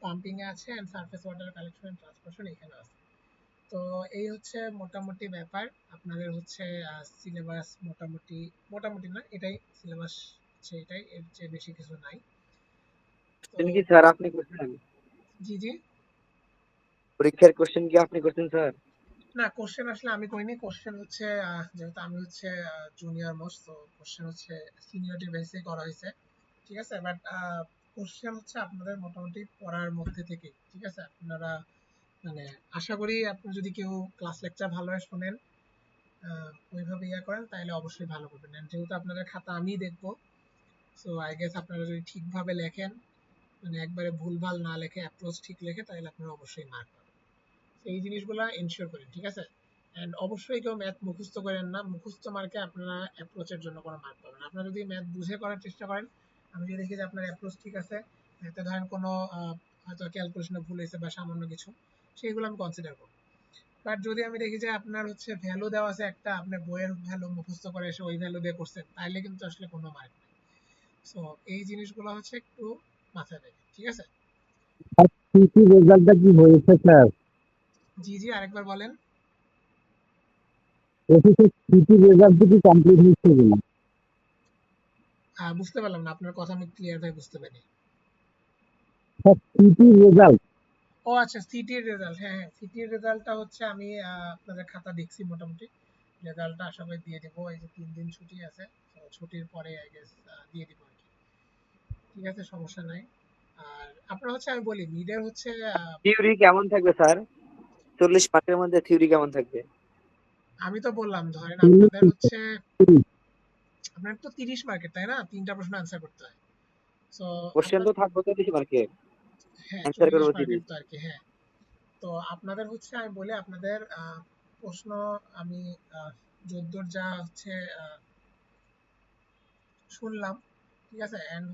পাম্পিং এ আছে, and surface water collection and transportation এখানে আছে। তো এই হচ্ছে মোটামুটি ব্যাপার। আপনাদের হচ্ছে সিলেবাস মোটামুটি, মোটামুটি না এটাই সিলেবাস হচ্ছে, এটাই, এর চেয়ে বেশি কিছু নাই। তো কোশ্চেন কি স্যার আপনি করছেন? জি জি। পরীক্ষার কোশ্চেন কি আপনি করছেন স্যার? না, কোশ্চেন আসলে আমি করিনি। কোশ্চেন হচ্ছে যেহেতু আমি হচ্ছে জুনিয়র মোস্ট, তো কোশ্চেন হচ্ছে সিনিয়রিটি বেসিসে করা হয়েছে, ঠিক আছে। বাট কোশ্চেন হচ্ছে আপনাদের মোটামুটি পড়ার মধ্যে থেকে, ঠিক আছে। আপনারা মানে আশা করি আপনি যদি কেউ ক্লাস লেকচার ভালোভাবে শোনেন, ওইভাবে ইয়া করেন, তাহলে অবশ্যই ভালো করবেন। And যেহেতু আপনাদের খাতা আমিই দেখবো, সো আই গেস আপনারা যদি ঠিকভাবে লেখেন মানে একবারে ভুলভাল না লিখে অ্যাপ্রোচ ঠিক লিখে, তাহলে আপনারা অবশ্যই মার্ক পাবেন। এই জিনিসগুলো এনশিওর করেন, ঠিক আছে? এন্ড অবশ্যই কেউ ম্যাথ মুখস্থ করেন না, মুখস্থ মার্কে আপনারা অ্যাপ্রোচের জন্য কোনো মার্ক পাবেন না। আপনারা যদি ম্যাথ বুঝে করার চেষ্টা করেন, আমি যদি দেখি যে আপনার অ্যাপ্রোচ ঠিক আছে, ম্যাথে ধরেন কোনো হয়তো ক্যালকুলেশনে ভুল হয়েছে বা সামান্য কিছু, সেইগুলো আমি কনসিডার করব। বাট যদি আমি দেখি যে আপনার হচ্ছে ভ্যালু দেওয়া আছে একটা, আপনি বইয়ের ভ্যালু মুখস্থ করে এসে ওই ভ্যালু দিয়ে করছেন, তাহলে কিন্তু আসলে কোনো মার্ক নেই। সো এই জিনিসগুলো হচ্ছে একটু মাথায় রাখবেন, ঠিক আছে? সিটি রেজাল্টটা কি হয়েছে স্যার? জি জি, আরেকবার বলেন। অফিসের সিটি রেজাল্ট কি কমপ্লিট হচ্ছে কিনা? বুঝতে পারলাম না, আপনার কথা আমি ক্লিয়ার ভাবে বুঝতে পারি। স্যার সিটি রেজাল্ট ও আচ্ছা, সিটির রেজাল্ট, হ্যাঁ হ্যাঁ, সিটির রেজাল্টটা হচ্ছে আমি আপনাদের খাতা দেখছি মোটামুটি। রেজাল্টটা আশা করি দিয়ে দিব, এই যে 3 দিন ছুটি আছে, তো ছুটির পরে আই গেস দিয়ে দিব আর কি। ঠিক আছে, সমস্যা নাই। আর আপনার হচ্ছে আমি বলি মিডের হচ্ছে থিওরি কেমন থাকবে স্যার? 40 মার্কের মধ্যে থিওরি কেমন থাকবে? আমি তো বললাম ধরেন আপনাদের হচ্ছে, আপনার তো 30 মার্কের তাই না, 3টা প্রশ্ন অ্যান্সার করতে হয়। সো কোশ্চেন আপনার, তো থাকবে 40 মার্কের, হ্যাঁ অ্যান্সার 40 করবো মার্কের 30। তো আর কি, হ্যাঁ। তো আপনাদের হচ্ছে আমি বলি আপনাদের প্রশ্ন আমি যদ্দূর যা হচ্ছে শুনলাম, ঠিক আছে? এন্ড